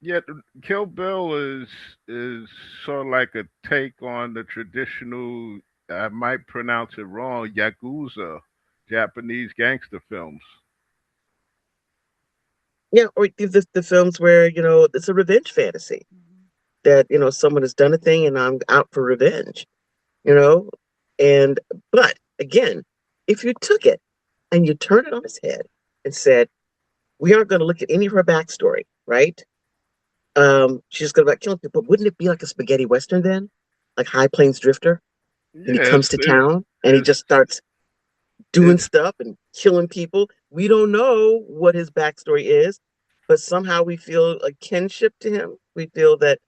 Speaker 3: Yeah, Kill Bill is sort of like a take on the traditional. I might pronounce it wrong. Yakuza, Japanese gangster films.
Speaker 2: yeah. Or the films where it's a revenge fantasy
Speaker 6: Mhm.
Speaker 2: that someone has done a thing and I'm out for revenge. you know? And but again, if you took it and you turned it on its head and said, we aren't going to look at any of her backstory, right? She's just going to be killing people. But wouldn't it be like a spaghetti western then? Like High Plains Drifter? And he
Speaker 3: Yeah,
Speaker 2: comes to town and he
Speaker 3: it's
Speaker 2: just starts doing
Speaker 3: it's
Speaker 2: stuff and killing people. We don't know what his backstory is, but somehow we feel a kinship to him. We feel that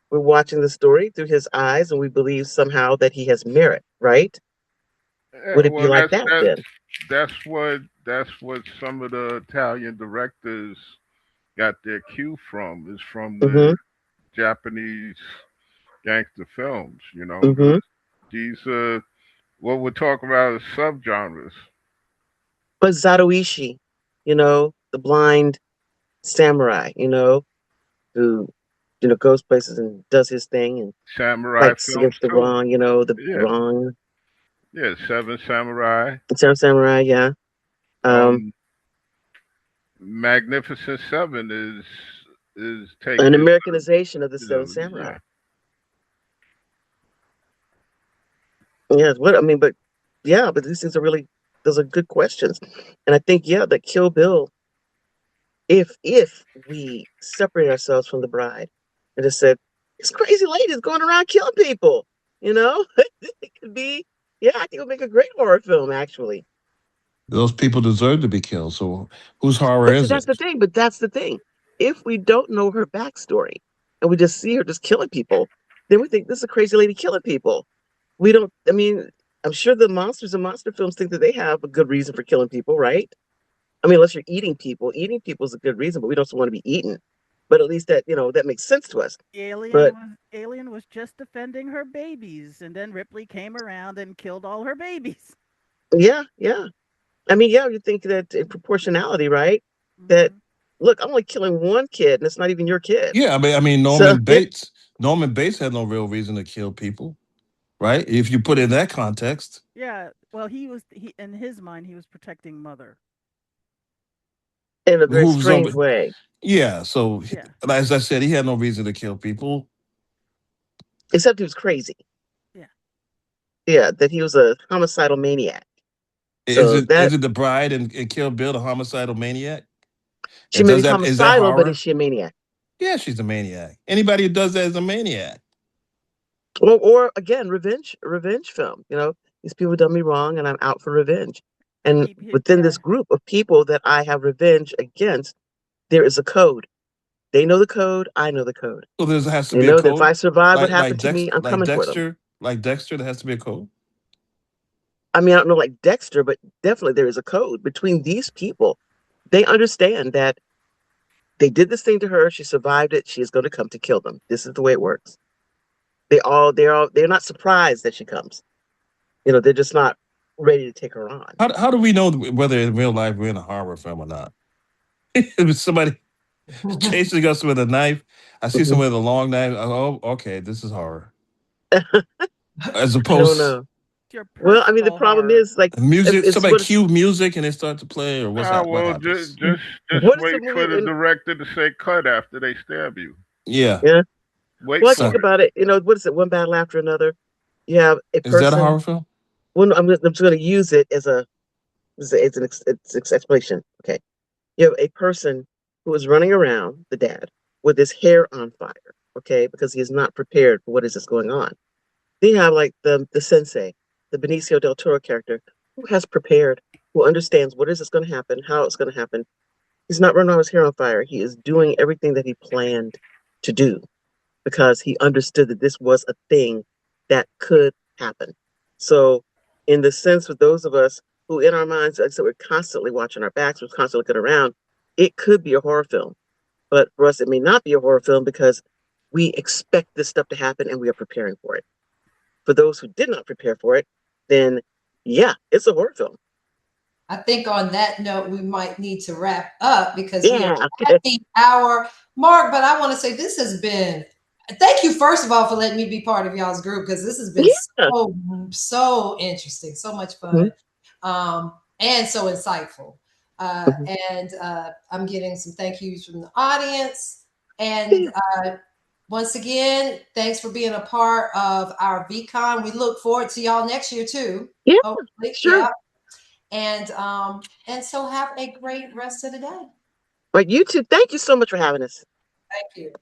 Speaker 2: we're watching the story through his eyes and we believe somehow that he has merit, right?
Speaker 3: yeah,
Speaker 2: Would it be
Speaker 3: well,
Speaker 2: like that then?
Speaker 3: that's what some of the Italian directors got their cue from. Is from the
Speaker 2: Mm-hmm.
Speaker 3: Japanese gangster films.
Speaker 2: Mm-hmm.
Speaker 3: These what we're talking about is subgenres.
Speaker 2: But Zatoichi, the blind samurai, who, goes places and does his thing and
Speaker 3: Samurai
Speaker 2: fights
Speaker 3: films
Speaker 2: against the
Speaker 3: too.
Speaker 2: wrong, the
Speaker 3: Yeah,
Speaker 2: wrong
Speaker 3: yeah, Seven Samurai.
Speaker 2: samurai, yeah. Um,
Speaker 3: Um, Magnificent Seven is
Speaker 2: an
Speaker 3: taken.
Speaker 2: Americanization of the Seven
Speaker 3: Yeah,
Speaker 2: Samurai. Yes, what I mean, but yeah, but these things are really those are good questions. And I think, yeah, that Kill Bill, if we separate ourselves from the bride and just said, this crazy lady is going around killing people, it could be, yeah, I think it would make a great horror film actually.
Speaker 5: Those people deserve to be killed. So whose horror
Speaker 2: But see,
Speaker 5: is
Speaker 2: that's the
Speaker 5: it?
Speaker 2: thing. But that's the thing. If we don't know her backstory and we just see her just killing people, then we think this is a crazy lady killing people. We don't. I mean, I'm sure the monsters in monster films think that they have a good reason for killing people, right? I mean, unless you're eating people is a good reason, but we don't want to be eaten. But at least that makes sense to us. But
Speaker 6: Alien was just defending her babies, and then Ripley came around and killed all her babies.
Speaker 2: yeah, yeah. I mean, yeah, you think that in proportionality, right? That
Speaker 6: Hmm.
Speaker 2: look, I'm only killing one kid, and it's not even your kid.
Speaker 5: Yeah, I mean,
Speaker 2: So
Speaker 5: Norman
Speaker 2: yeah,
Speaker 5: Bates. Norman Bates had no real reason to kill people, right? If you put it in that context,
Speaker 6: Yeah, well, he in his mind he was protecting Mother.
Speaker 2: in a very
Speaker 5: who's over?
Speaker 2: strange way.
Speaker 5: Yeah. So,
Speaker 6: Yeah,
Speaker 5: as I said, he had no reason to kill people.
Speaker 2: Except he was crazy.
Speaker 6: yeah.
Speaker 2: Yeah, that he was a homicidal maniac.
Speaker 5: Is
Speaker 2: So
Speaker 5: it
Speaker 2: that
Speaker 5: is it the bride and Kill Bill, the homicidal maniac?
Speaker 2: she may be
Speaker 5: Is that
Speaker 2: homicidal, but is
Speaker 5: horror?
Speaker 2: she a maniac?
Speaker 5: Yeah, she's a maniac. Anybody who does that is a maniac.
Speaker 2: Or again, revenge film. These people done me wrong, and I'm out for revenge. And within
Speaker 6: Yeah.
Speaker 2: this group of people that I have revenge against, there is a code. They know the code. I know the code.
Speaker 5: So there has to
Speaker 2: They
Speaker 5: be a
Speaker 2: know that if I
Speaker 5: code,
Speaker 2: survive what happened to me, I'm
Speaker 5: Like
Speaker 2: coming for them.
Speaker 5: Dexter. There has to be a code.
Speaker 2: I mean, I don't know like Dexter, but definitely there is a code between these people. They understand that they did this thing to her. She survived it. She is going to come to kill them. This is the way it works. They're not surprised that she comes. They're just not ready to take her on.
Speaker 5: How do we know whether in real life we're in a horror film or not? If somebody chasing us with a knife, I see
Speaker 2: Mhm.
Speaker 5: someone with a long knife. Oh, okay, this is horror. As
Speaker 2: I don't
Speaker 5: opposed
Speaker 2: know.
Speaker 6: It's your
Speaker 2: Well, I mean, the
Speaker 6: personal
Speaker 2: problem
Speaker 6: horror.
Speaker 2: is like
Speaker 5: music,
Speaker 2: it's
Speaker 5: somebody
Speaker 2: what is
Speaker 5: cue music and they start to play, or
Speaker 3: Ah,
Speaker 5: what
Speaker 3: well,
Speaker 5: happens?
Speaker 3: just
Speaker 2: what is the
Speaker 3: wait
Speaker 2: movie
Speaker 3: for the
Speaker 2: when
Speaker 3: director to say cut after they stab you.
Speaker 5: Yeah,
Speaker 2: yeah.
Speaker 3: Wait
Speaker 2: Well, I think
Speaker 3: for
Speaker 5: so
Speaker 3: it.
Speaker 2: about it. What is it? One battle after another. You have a
Speaker 5: is that a
Speaker 2: person.
Speaker 5: horror film?
Speaker 2: Well, I'm just going to use it it's an explanation. Okay, you have a person who is running around the dad with his hair on fire. Okay, because he is not prepared for what is this going on. Then you have like the sensei, the Benicio del Toro character, who has prepared. who understands what is going to happen, how it's going to happen. He's not running his hair on fire. He is doing everything that he planned to do because he understood that this was a thing that could happen. So, in the sense for those of us who, in our minds, like I said, we're constantly watching our backs, we're constantly looking around, it could be a horror film. But for us, it may not be a horror film because we expect this stuff to happen and we are preparing for it. For those who did not prepare for it, then yeah, it's a horror film.
Speaker 1: I think on that note, we might need to wrap up because we are
Speaker 2: Yeah.
Speaker 1: at the hour mark. But I want to say this has been, thank you, first of all, for letting me be part of y'all's group because this has been
Speaker 2: Yeah.
Speaker 1: so interesting, so much fun, and so insightful.
Speaker 2: Mhm.
Speaker 1: And I'm getting some thank yous from the audience. And
Speaker 2: Yeah.
Speaker 1: once again, thanks for being a part of our VCon. We look forward to y'all next year too.
Speaker 2: Yeah.
Speaker 1: Hopefully,
Speaker 2: Sure.
Speaker 1: yeah. And so have a great rest of the day.
Speaker 2: But you too, thank you so much for having us.
Speaker 1: Thank you.